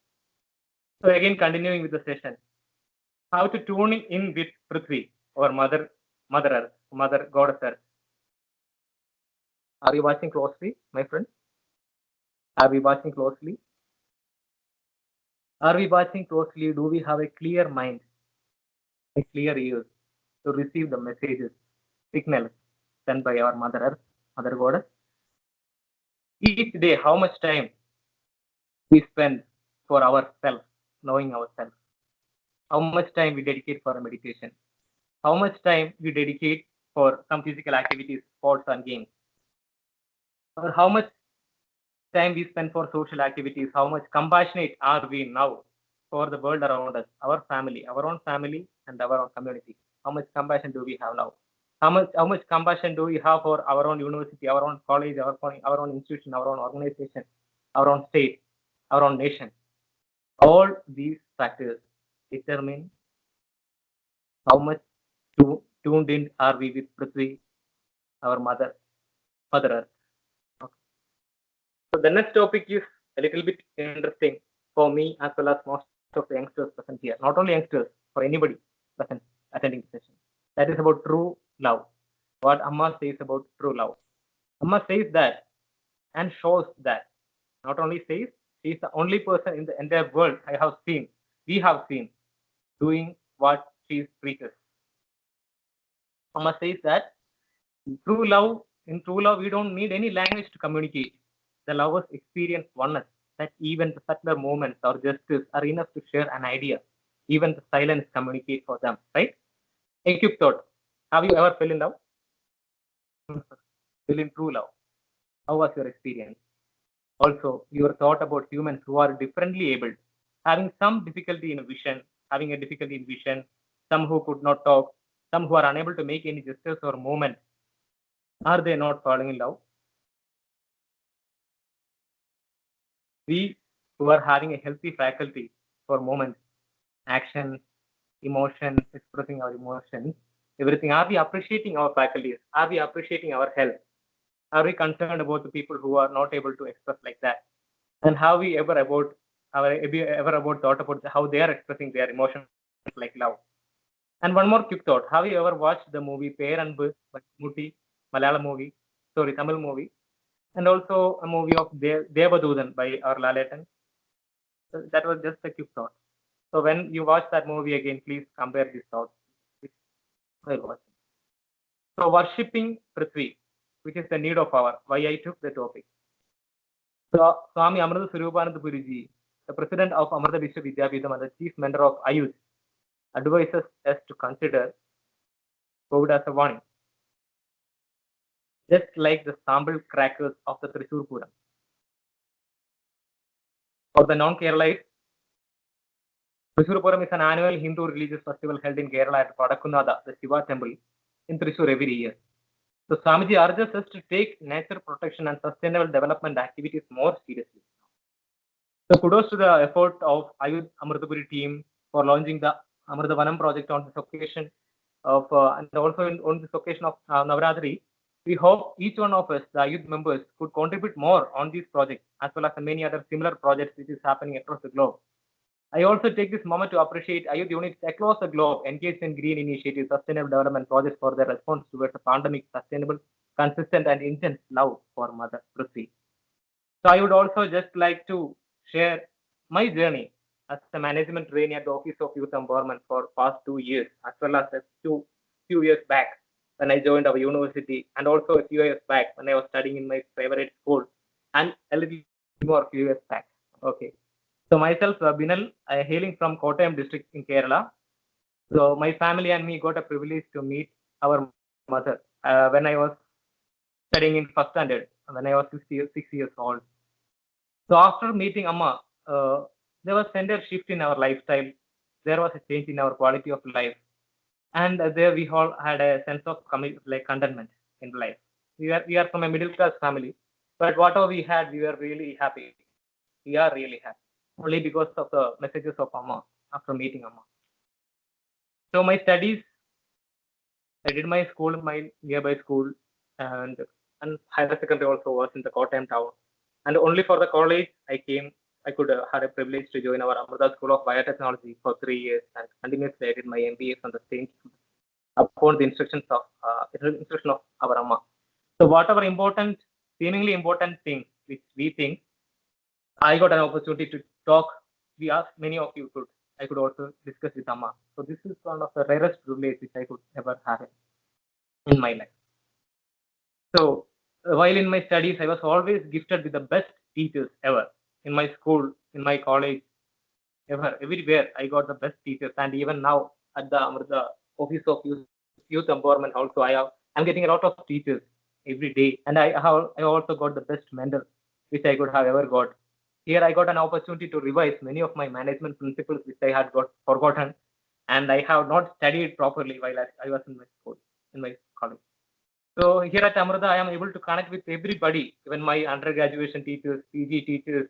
So again, continuing with the session, how to tune in with Prithvi, or Mother Earth, Mother Goddess Earth. Are you watching closely, my friend? Are we watching closely? Are we watching closely? Do we have a clear mind, a clear ears to receive the messages, signals sent by our Mother Earth, Mother Goddess? Each day, how much time we spend for ourselves, knowing ourselves? How much time we dedicate for meditation? How much time we dedicate for some physical activities, sports and games? Or how much time we spend for social activities? How much compassionate are we now for the world around us, our family, our own family and our own community? How much compassion do we have now? How much compassion do we have for our own university, our own college, our own institution, our own organization, our own state, our own nation? All these factors determine how much tuned in are we with Prithvi, our Mother Earth. Okay. So the next topic is a little bit interesting for me as well as most of the youngsters present here. Not only youngsters, for anybody present attending the session. That is about true love. What Amma says about true love. Amma says that and shows that. Not only says, she is the only person in the entire world we have seen, doing what she preaches. Amma says that in true love, we don't need any language to communicate. The lovers experience oneness, that even the subtler moments or gestures are enough to share an idea. Even the silence communicate for them, right? A quick thought. Have you ever fell in love? Fell in true love. How was your experience? Also, your thought about humans who are differently abled, having some difficulty in vision, some who could not talk, some who are unable to make any gestures or movement. Are they not falling in love? We who are having a healthy faculty for movement, action, emotion, expressing our emotions, everything, are we appreciating our faculties? Are we appreciating our health? Are we concerned about the people who are not able to express like that? And have we ever thought about how they are expressing their emotions like love? And one more quick thought. Have you ever watched the movie Peranbu by Mutti, Tamil movie, and also a movie of Devadudan by our Laletan? So that was just a quick thought. So when you watch that movie again, please compare these thoughts while watching. So worshipping Prithvi, which is the need of our, why I took the topic. So Swami Amrita Swarupananda Puriji, the president of Amrita Vishwa Vidyapitham and the chief mentor of Ayush, advises us to consider COVID as a warning. Just like the sample crackers of the Thrissur Puram. For the non-Keralites, Thrissur Puram is an annual Hindu religious festival held in Kerala at Padakunada, the Shiva temple, in Thrissur every year. So Swamiji urges us to take nature protection and sustainable development activities more seriously. So kudos to the effort of Ayush Amritapuri team for launching the Amrita Vanam project on this occasion of and also on this occasion of Navratri. We hope each one of us, the youth members, could contribute more on these projects as well as the many other similar projects which is happening across the globe. I also take this moment to appreciate youth units across the globe engaged in green initiatives, sustainable development projects for their response towards the pandemic, sustainable, consistent, and intense love for Mother Prithvi. So I would also just like to share my journey as a management trainee at the Office of Youth Empowerment for past 2 years, as well as few years back when I joined our university, and also a few years back when I was studying in my favorite school, and a little more few years back. Okay. So myself, Binal, I hailing from Kottayam district in Kerala. So my family and me got a privilege to meet our mother when I was studying in first standard, when I was 6 years old. So after meeting Amma, there was a shift in our lifestyle. There was a change in our quality of life, and there we all had a sense of contentment in life. We are from a middle class family, but whatever we had, we were really happy. We are really happy only because of the messages of Amma after meeting Amma. So my studies, I did my school in my nearby school, and higher secondary also was in the Kottayam town. And only for the college I could had a privilege to join our Amrita School of Biotechnology for 3 years, and continuously I did my MBA from the same upon the instruction of our Amma. So whatever seemingly important thing which we think, I got an opportunity to talk. We asked many of you I could also discuss with Amma. So this is one of the rarest privileges which I could ever have in my life. So while in my studies, I was always gifted with the best teachers ever. In my school, in my college, everywhere I got the best teachers. And even now at the Amrita Office of Youth Empowerment also, I'm getting a lot of teachers every day. And I also got the best mentor which I could have ever got. Here I got an opportunity to revise many of my management principles which I had got forgotten, and I have not studied properly while I was in my school, in my college. So here at Amrita, I am able to connect with everybody, even my undergraduation teachers, PG teachers,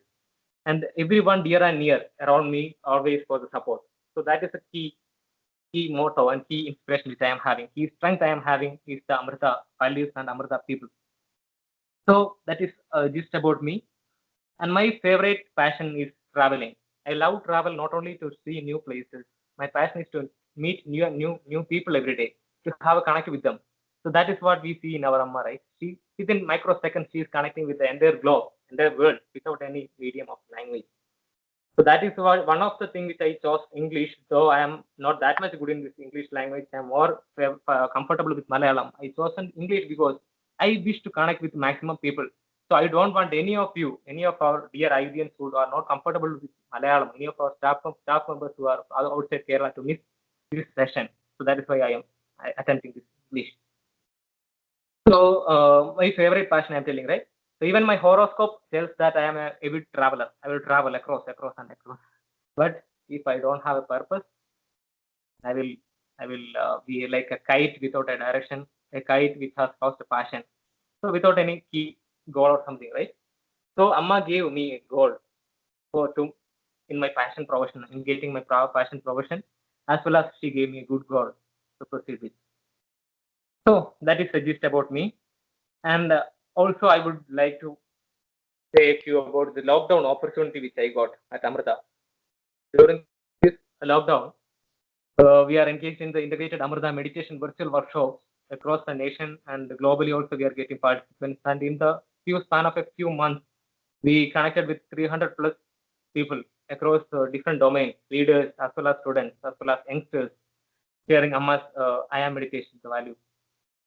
and everyone dear and near around me, always for the support. So that is a key motto and key inspiration which I am having. Key strength I am having is the Amrita values and Amrita people. So that is just about me. And my favorite passion is traveling. I love travel not only to see new places. My passion is to meet new people every day, to have a connect with them. So that is what we see in our Amma, right? She within microseconds she is connecting with the entire globe, entire world without any medium of language. So that is one of the things which I chose English. Though I am not that much good in this English language, I am more comfortable with Malayalam. I chosen English because I wish to connect with maximum people. So I don't want any of you, any of our dear IDNs who are not comfortable with Malayalam, any of our staff members who are outside Kerala to miss this session. So that is why I am attempting this English. So my favorite passion, I'm telling, right? So even my horoscope tells that I am a avid traveler. I will travel across and across. But if I don't have a purpose, I will be like a kite without a direction, a kite which has lost a passion. So without any key goal or something, right? So Amma gave me a goal in my passion profession, in getting my passion profession, as well as she gave me a good goal to proceed with. So that is the gist about me. And also I would like to say a few about the lockdown opportunity which I got at Amrita. During this lockdown, we are engaged in the integrated Amrita meditation virtual workshops across the nation, and globally also we are getting participants. And in the span of a few months, we connected with 300 plus people across different domains, leaders as well as students, as well as youngsters, sharing Amma's I am meditation, the value.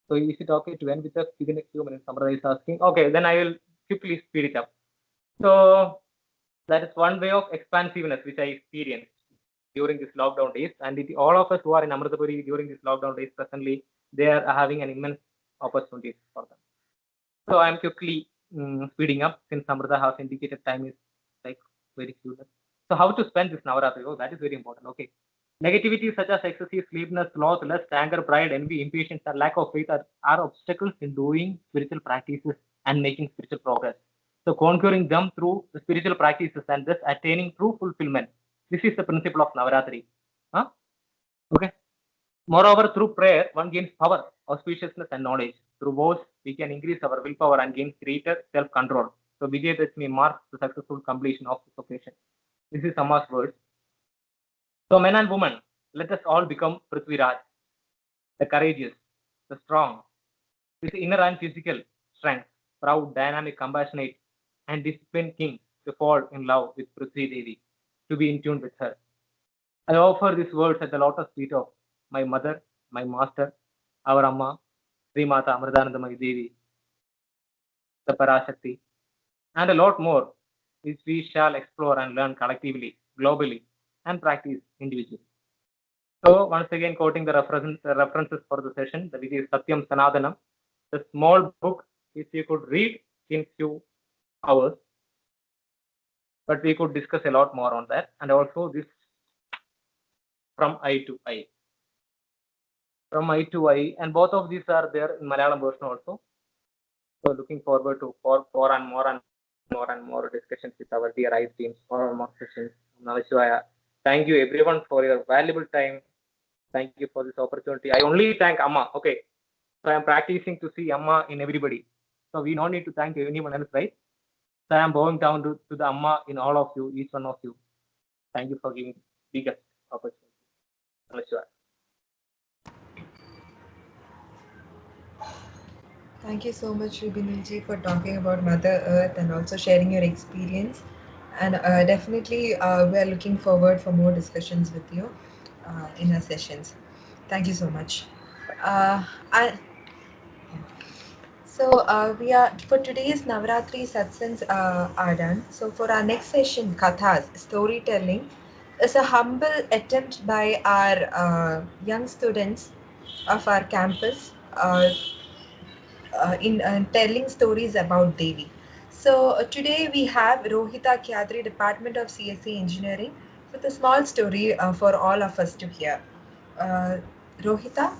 So is it okay to end with us within a few minutes? Amrita is asking. Okay, then I will quickly speed it up. So that is one way of expansiveness which I experienced during this lockdown days. And all of us who are in Amritapuri during this lockdown days presently, they are having an immense opportunities for them. So I am quickly speeding up since Amrita has indicated time is like very few. So how to spend this Navaratri? Oh, that is very important. Okay. Negativity such as excessive sleepiness, sloth, lust, anger, pride, envy, impatience, and lack of faith are obstacles in doing spiritual practices and making spiritual progress. So conquering them through the spiritual practices and thus attaining true fulfillment. This is the principle of Navaratri. Huh? Okay. Moreover, through prayer, one gains power, auspiciousness, and knowledge. Through vows, we can increase our willpower and gain greater self-control. So Vijayadashmi marks the successful completion of this occasion. This is Amma's words. So men and women, let us all become Prithviraj, the courageous, the strong, with inner and physical strength, proud, dynamic, compassionate, and disciplined king to fall in love with Prithvi Devi, to be in tune with her. I offer these words at the lotus feet of my mother, my master, our Amma, Sri Mata Amritanandamayi Devi, the Parashakti, and a lot more, which we shall explore and learn collectively, globally, and practice individually. So once again, quoting the references for the session, which is Satyam Sanathanam, the small book which you could read in few hours, but we could discuss a lot more on that. And also this From I to I. From I to I, and both of these are there in Malayalam version also. So looking forward to for and more discussions with our dear I teams, more sessions. Namashivaya. Thank you everyone for your valuable time. Thank you for this opportunity. I only thank Amma. Okay. So I am practicing to see Amma in everybody. So we don't need to thank anyone else, right? So I am bowing down to the Amma in all of you, each one of you. Thank you for giving biggest opportunity. Namashivaya. Thank you so much, Rubinilji, for talking about Mother Earth and also sharing your experience. And definitely, we are looking forward for more discussions with you in our sessions. Thank you so much. We are for today's Navaratri satsangs are done. So for our next session, Kathas, storytelling, is a humble attempt by our young students of our campus in telling stories about Devi. So today we have Rohita Kyadri, Department of CSE Engineering, with a small story for all of us to hear. Rohita?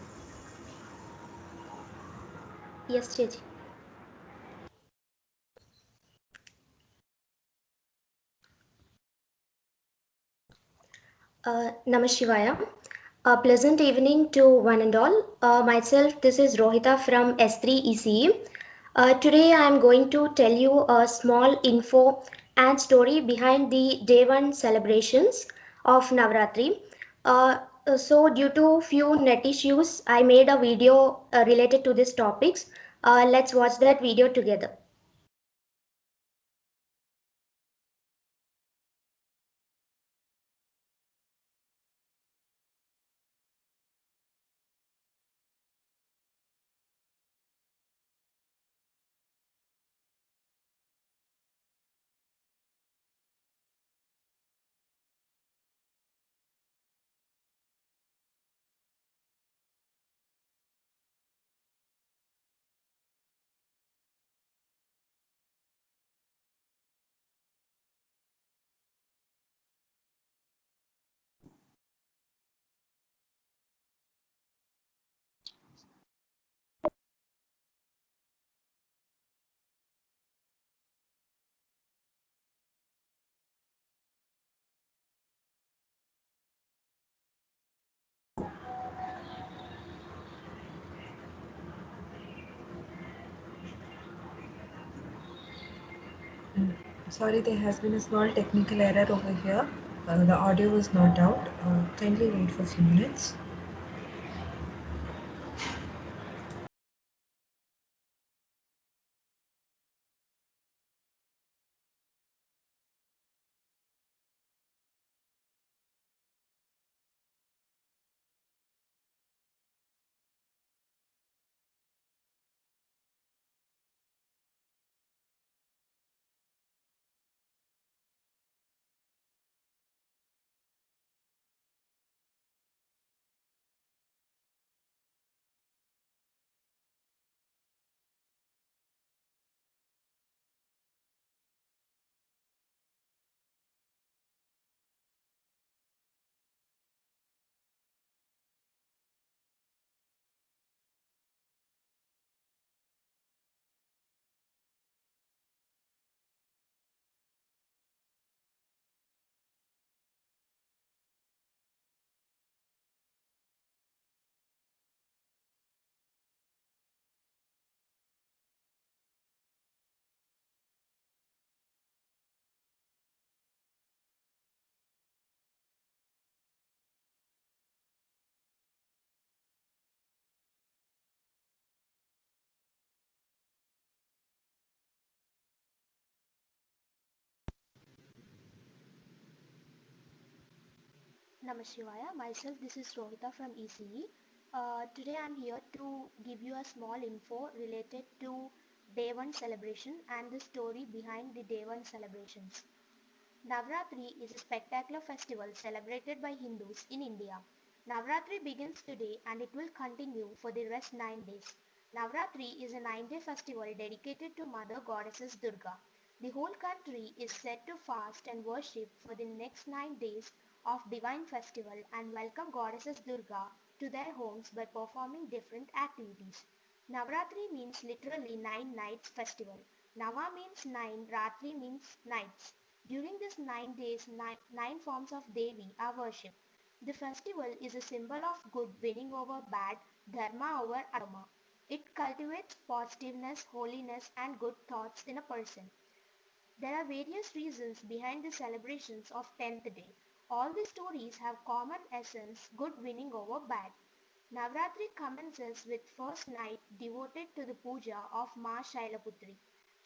Yes, Chechi. Namashivaya. A pleasant evening to one and all. Myself, this is Rohita from S3 ECE. Today I am going to tell you a small info and story behind the Day 1 celebrations of Navratri. So due to few net issues, I made a video related to these topics. Let's watch that video together. Sorry, there has been a small technical error over here. The audio was not out. Kindly wait for a few minutes. Namaskar. Myself, this is Rohita from ECE. Today I'm here to give you a small info related to Day 1 celebration and the story behind the Day 1 celebrations. Navratri is a spectacular festival celebrated by Hindus in India. Navratri begins today and it will continue for the rest 9 days. Navratri is a 9-day festival dedicated to Mother Goddesses Durga. The whole country is set to fast and worship for the next 9 days of divine festival and welcome Goddesses Durga to their homes by performing different activities. Navratri means literally 9 nights festival. Nava means 9, Ratri means nights. During these 9 days, nine forms of Devi are worshipped. The festival is a symbol of good winning over bad, dharma over adharma. It cultivates positiveness, holiness and good thoughts in a person. There are various reasons behind the celebrations of 10th day. All the stories have common essence, good winning over bad. Navratri commences with first night devoted to the puja of Ma Shailaputri.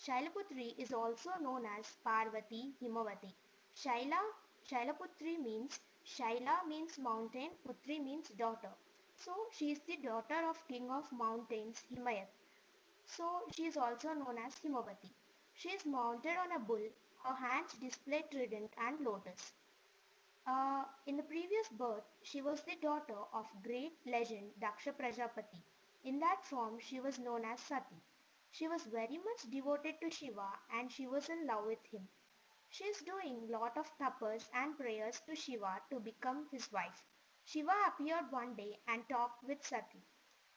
Shailaputri is also known as Parvati Himavati. Shailaputri means Shaila means mountain, Putri means daughter. So she is the daughter of king of mountains Himayat. So she is also known as Himavati. She is mounted on a bull, her hands display trident and lotus. In the previous birth, she was the daughter of great legend Daksha Prajapati. In that form, she was known as Sati. She was very much devoted to Shiva and she was in love with him. She is doing lot of tapas and prayers to Shiva to become his wife. Shiva appeared one day and talked with Sati.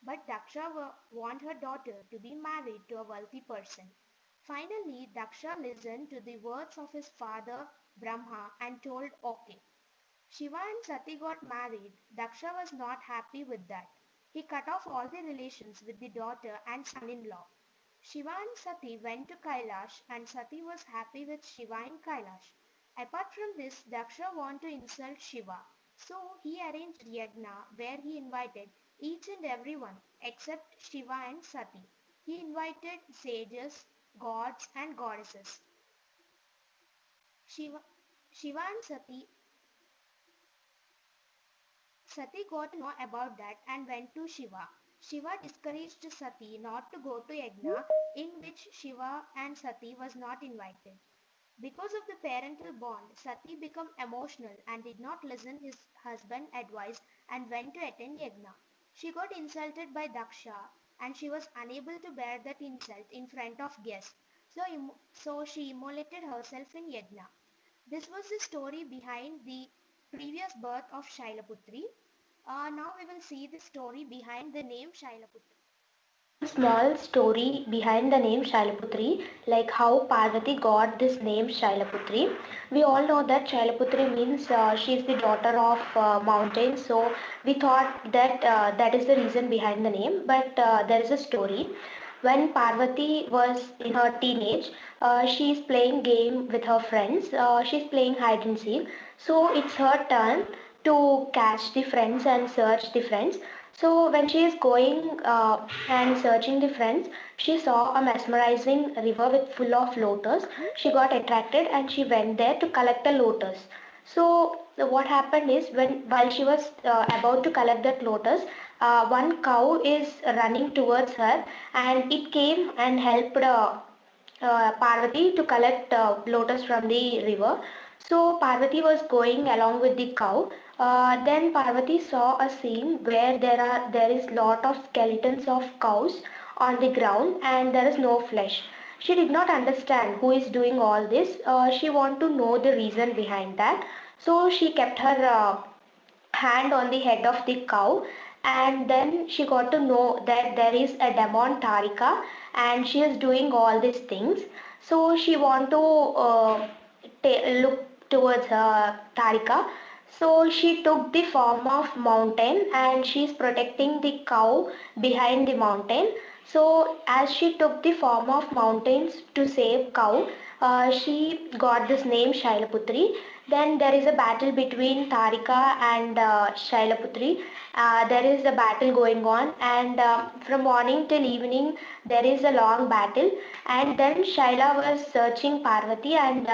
But Daksha wanted her daughter to be married to a wealthy person. Finally, Daksha listened to the words of his father Brahma and told okay. Shiva and Sati got married. Daksha was not happy with that. He cut off all the relations with the daughter and son-in-law. Shiva and Sati went to Kailash and Sati was happy with Shiva in Kailash. Apart from this, Daksha wanted to insult Shiva. So he arranged Yagna where he invited each and everyone except Shiva and Sati. He invited sages, gods, and goddesses. Shiva, Shiva and Sati got to know about that and went to Shiva. Shiva discouraged Sati not to go to Yajna, in which Shiva and Sati was not invited. Because of the parental bond, Sati became emotional and did not listen his husband's advice and went to attend Yajna. She got insulted by Daksha and she was unable to bear that insult in front of guests. So she immolated herself in Yajna. This was the story behind the previous birth of Shailaputri. Now we will see the story behind the name Shailaputri. Small story behind the name Shailaputri, like how Parvati got this name Shailaputri. We all know that Shailaputri means she is the daughter of mountains, so we thought that that is the reason behind the name. But there is a story. When Parvati was in her teenage, she is playing game with her friends. She's playing hide and seek. So it's her turn to catch the friends and search the friends. So when she is going and searching the friends, she saw a mesmerizing river with full of lotus. She got attracted and she went there to collect the lotus. So what happened is while she was about to collect that lotus, one cow is running towards her and it came and helped Parvati to collect lotus from the river. So Parvati was going along with the cow. Then Parvati saw a scene where there is lot of skeletons of cows on the ground and there is no flesh. She did not understand who is doing all this. She want to know the reason behind that. So she kept her hand on the head of the cow, and then she got to know that there is a demon Tarika and she is doing all these things. So she want to look towards Tarika. So she took the form of mountain and she is protecting the cow behind the mountain. So as she took the form of mountains to save cow, she got this name Shailaputri. Then there is a battle between Tarika and Shailaputri. There is a battle going on, and from morning till evening there is a long battle. And then Shaila was searching Parvati, and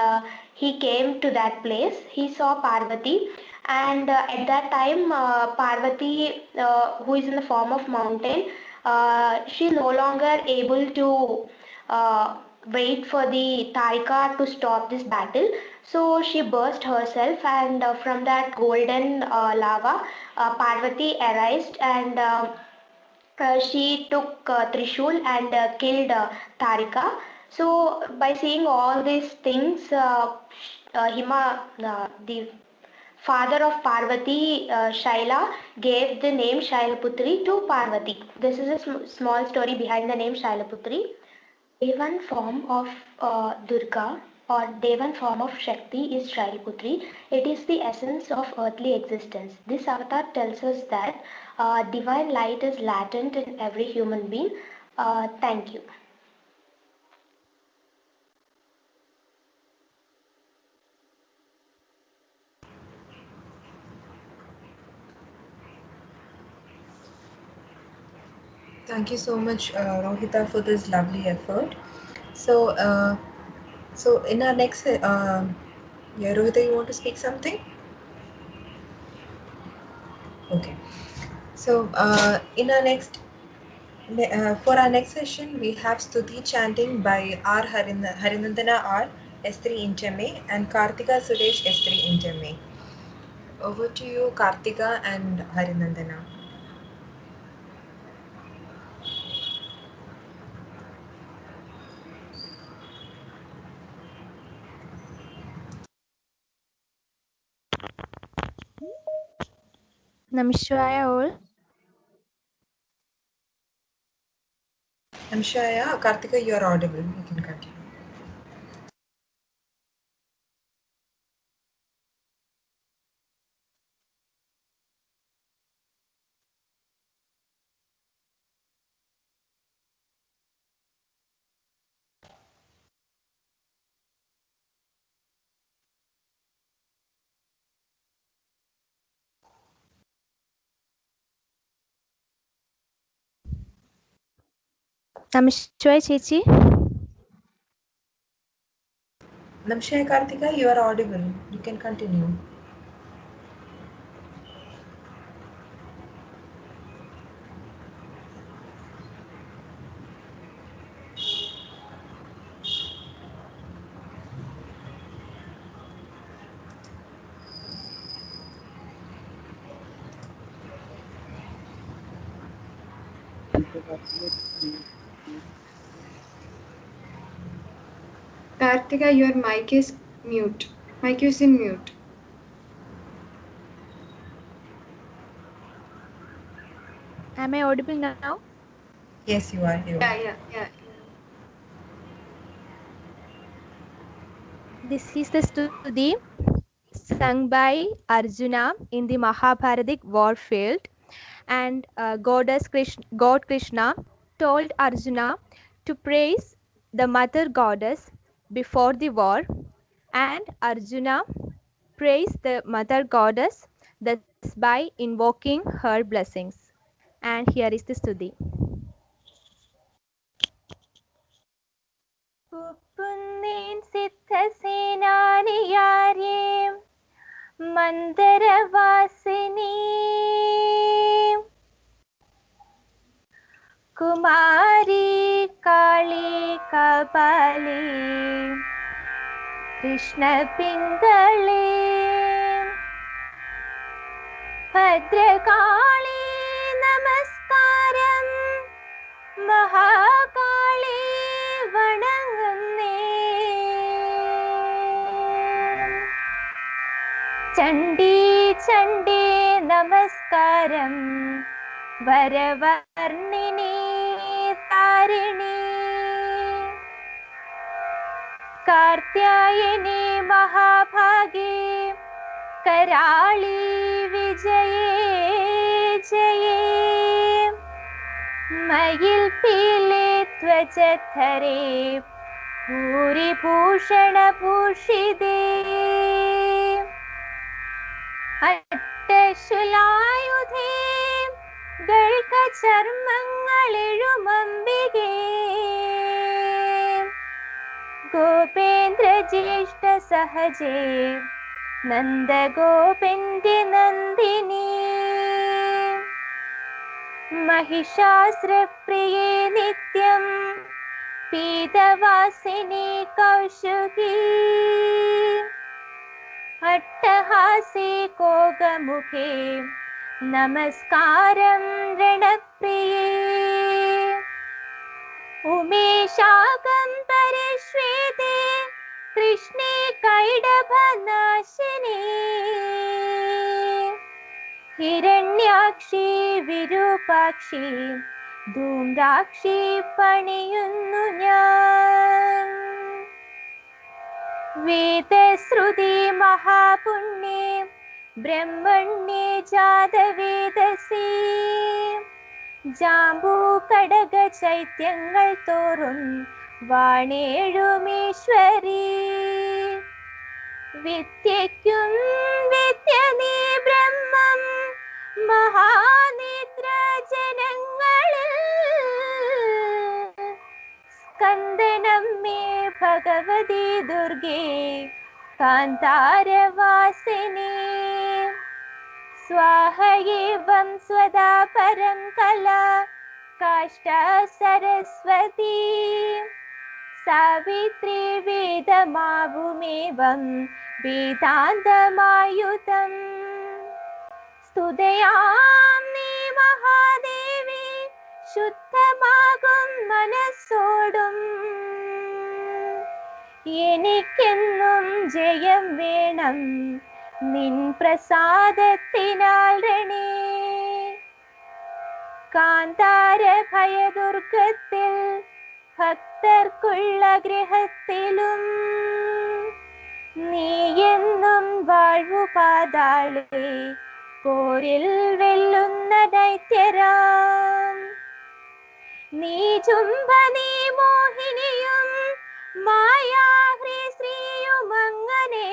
he came to that place. He saw Parvati, and at that time Parvati, who is in the form of mountain, she no longer able to wait for the Tarika to stop this battle. So she burst herself, and from that golden lava, Parvati arose, and she took Trishul and killed Tarika. So by seeing all these things, the father of Parvati, Shaila, gave the name Shailaputri to Parvati. This is a small story behind the name Shailaputri. Devan form of Durga or Devan form of Shakti is Shailputri. It is the essence of earthly existence. This avatar tells us that divine light is latent in every human being. Thank you. Thank you so much, Rohita, for this lovely effort. So, so in our next, yeah, Rohita, you want to speak something? Okay. So, in our next, for our next session, we have Stuti chanting by R. Harinandana R. S3 Intame and Kartika Suresh S3 Intame. Over to you, Kartika and Harinandana. Namashivaya all. I'm Shaya. Kartika, you're audible. You can continue. നമസ്തേ ചേച്ചി. Namshaya Kartika, you are audible. You can continue. Kartika, your mic is mute. Mic is in mute. Am I audible now? Yes, you are. Yeah. This is the Stuti sung by Arjuna in the Mahabharatic war field, and God Krishna told Arjuna to praise the mother goddess before the war, and Arjuna praised the mother goddess thus by invoking her blessings. And here is the Stuti. ഉപ്പുന്നേൻ സിദ്ധസേനാനിയാരേം മന്ദരവാസിനി Kumari കാളി കപാലി കൃഷ്ണ പിംഗളി ഭദ്രകാളി നമസ്കാരം മഹാകാളി വണങ്ങുന്നേ ചണ്ഡി ചണ്ഡി നമസ്കാരം വരവർണിനി താരിണി കാർത്യായനി മഹാഭാഗി കരാളി വിജയേ ജയേ മയിൽ പീലേ ത്വചധരേ ഭൂരിഭൂഷണഭൂഷിതേ അട്ടശൂലായുധേ ഗൾകചർമ്മങ്ങളെഴുമംബികേ ഗോപേന്ദ്രജ്യേഷ്ഠ സഹജേ നന്ദഗോപന്റെ നന്ദിനി महिषासुरप्रिये नित्यं पीतवासिनी कौशुकी अट्टहासे कोगमुखे नमस्कारं रणप्रिये उमेशाकम्बरे श्वेते कृष्णे कैडभनाशिनी हिरण्याक्षी विरूपाक्षी ധൂമ്രാക്ഷി പണിയുന്നു ഞാൻ വേദശ്രുതി മഹാപുണ്യേ ബ്രഹ്മണ്യേ ജാതവേദസി ജാമ്പൂ കടക ചൈത്യങ്ങൾ തോറും വാണേഴുമീശ്വരി വിദ്യയ്ക്കും വിദ്യ നീ ബ്രഹ്മം മഹാനേത്ര ജനങ്ങളിൽ സ്കന്ദനമ്മേ ഭഗവതി ദുർഗേ കാന്താരവാസിനി സ്വാഹയേവം സ്വദാ പരം കലാ കാഷ്ഠ സരസ്വതി സാവിത്രി വേദമാവുമേവം വേദാന്തമായുധം സ്തുതയാമി മഹാദേവി ശുദ്ധമാകും മനസ്സോടും എനിക്കെന്നും ജയം വേണം നിൻ പ്രസാദത്തിനാൽ രണേ കാന്താര ഭയദുർഗത്തിൽ ഭക്തർക്കുള്ള ഗൃഹത്തിലും നീ എന്നും വാഴ്വു പാതാളേ പോരിൽ വെല്ലുന്ന ദൈത്യരാം നീ ചുംബ നീ മോഹിനിയും മായാഹ്രി ശ്രീയുമങ്ങനെ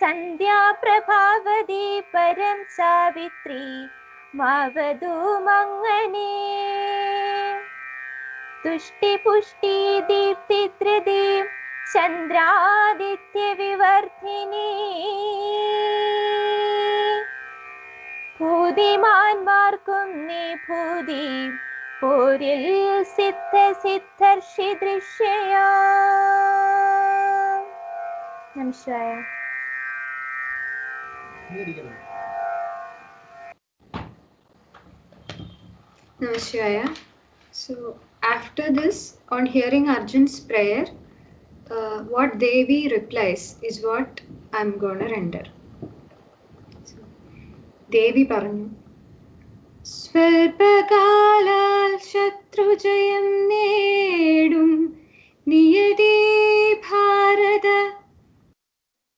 സന്ധ്യാപ്രഭാവതി പരം സാവിത്രി മാവതുമങ്ങനെ तुष्टिपुष्टि दीप्तिधृतिं चन्द्रादित्यविवर्धिनी ഭൂതിമാന്മാർക്കും നീ ഭൂതി പോരിൽ സിദ്ധർഷി ദൃശ്യയാ. നമസ്കാരം. Namaskara. So after this, on hearing Arjun's prayer, what Devi replies is what I'm gonna render. So, Devi പറഞ്ഞു, സ്വർപ്പകാലാൽ ശത്രുജയം നേടും നിയതി ഭാരത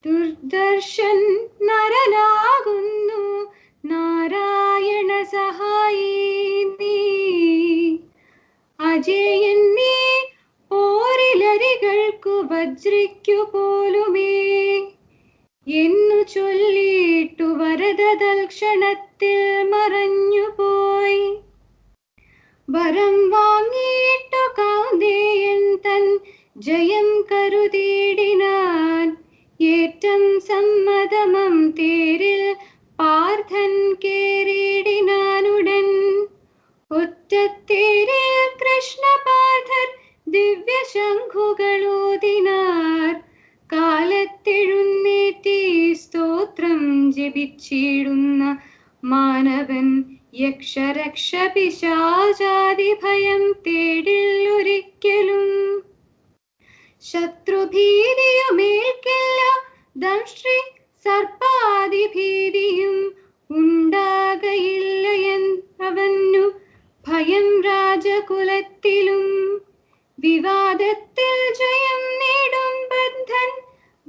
ദുർദർശൻ നരനാകുന്നു നാരായണ സഹായി നീ അജയൻ നീ പോരിലരികൾക്കു വജ്രിക്കു പോലുമേ എന്നു ചൊല്ലിട്ടു വരദതൽക്ഷണത്തിൽ മറഞ്ഞുപോയി. വരം വാങ്ങിയിട്ടു കൗന്ദേയൻ തൻ ജയം കരുതിയിടിനാൻ ഏറ്റം സമ്മതമം തേരിൽ പാർത്ഥൻ കേറിയിടിനാനുടൻ. ഒറ്റത്തേരിൽ കൃഷ്ണപാർത്ഥർ ദിവ്യശംഖുകളൂതിനാർ കാലത്തെഴുന്നേറ്റി സ്തോത്രം ജപിച്ചിടുന്ന മാനവൻ യക്ഷരക്ഷ പിശാചാദി ഭയം തേടില്ലൊരിക്കലും. ശത്രുഭീതിയുമേൽക്കില്ല ദംഷ്ട്രി സർപ്പാദിഭീതിയും ഉണ്ടാകയില്ലയെന്നവന്നു ഭയം രാജകുലത്തിലും. വിവാദത്തിൽ ജയം നേടും ബദ്ധൻ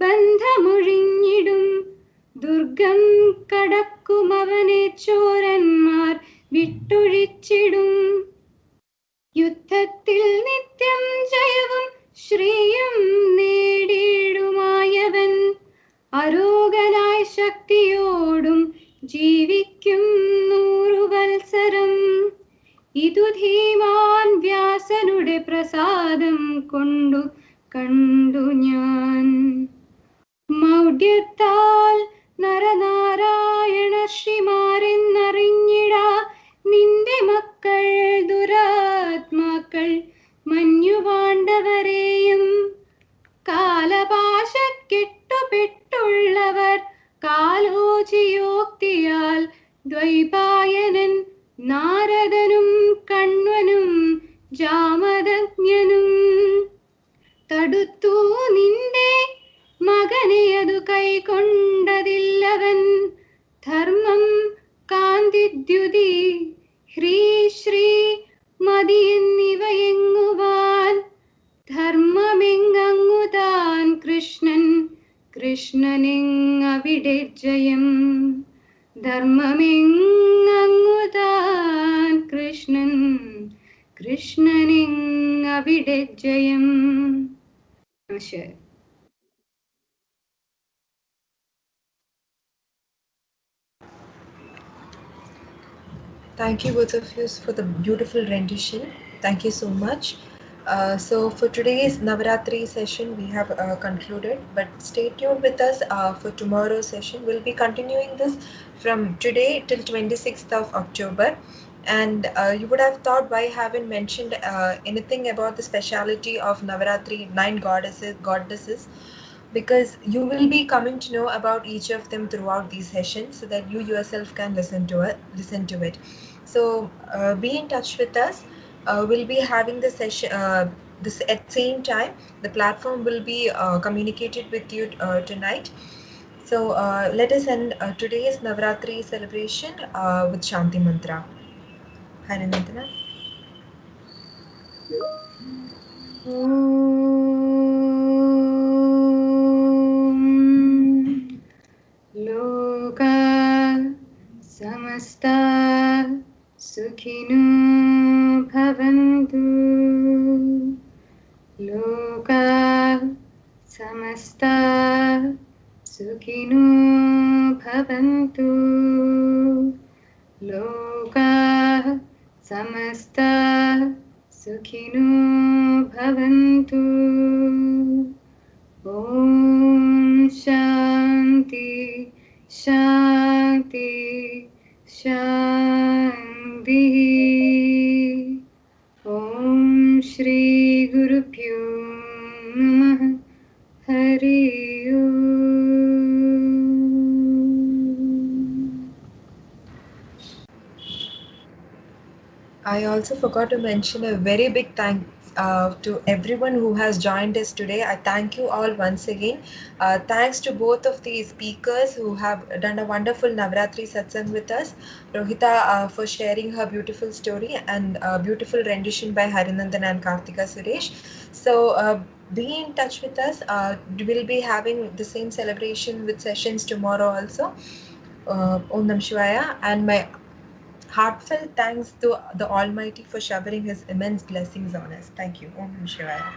ബന്ധമൊഴിഞ്ഞിടും ദുർഗം കടക്കും അവനെ ചോരന്മാർ വിട്ടൊഴിച്ചിടും. യുദ്ധത്തിൽ നിത്യം ജയവും ശ്രീയും നേടിയിടുമായവൻ അരോഗനായ ശക്തിയോടും ജീവിക്കും 100 വത്സരം. ഇതു ധീമാൻ വ്യാസനുടെ പ്രസാദം കൊണ്ടു കണ്ടു ഞാൻ. മൗഢ്യത്താൽ നരനാരായണ ശ്രീമാരെന്നറിഞ്ഞിടാ നിന്റെ മക്കൾ ദുരാത്മാക്കൾ മഞ്ഞുപാണ്ഡവരെയും. കാലപാശക്കെട്ടുപെട്ടുള്ളവർ കാലോചിയോക്തിയാൽ ദ്വൈപായനൻ നാരദനും കണ്വനും ജാമദഗ്ഞനും തടുത്തു നിന്റെ മകനെ അതു കൈക്കൊണ്ടതില്ലവൻ. ധർമ്മം കാന്തിദ്യുതി ഹ്രീ ശ്രീ മതി എന്നിവയെങ്ങുവാൻ ധർമ്മമെങ്ങുതാൻ കൃഷ്ണൻ കൃഷ്ണനെങ്ങവിടെ ജയം. ധർമ്മമെങ്ങുതാൻ കൃഷ്ണൻ കൃഷ്ണനെങ്ങവിടെ ജയം. നമസ്കാരം. Thank you both of you for the beautiful rendition. Thank you so much. So for today's Navaratri session we have concluded, but stay tuned with us for tomorrow's session. We'll be continuing this from today till 26th of October. And you would have thought, why haven't mentioned anything about the speciality of Navaratri, 9 goddesses, because you will be coming to know about each of them throughout these sessions so that you yourself can listen to it. So be in touch with us. We'll be having the session this at same time. The platform will be communicated with you tonight. So let us end today's Navaratri celebration with Shanti Mantra. Harinandana. Loka samasta sukhino bhavantu. Loka samasta sukhino bhavantu. Loka samasta सुखिनो भवन्तु। ॐ शान्ति शान्ति शान्तिः। ॐ श्री गुरुभ्यो नमः। हरि ओम्। I also forgot to mention a very big thanks to everyone who has joined us today. I thank you all once again. Thanks to both of the speakers who have done a wonderful Navratri satsang with us. Rohita for sharing her beautiful story and beautiful rendition by Harinandan and Kartika Suresh. So be in touch with us. We'll be having the same celebration with sessions tomorrow also. Om Nam Shivaya, and my heartfelt thanks to the Almighty for showering His immense blessings on us. Thank you. Om Nam Shivaya.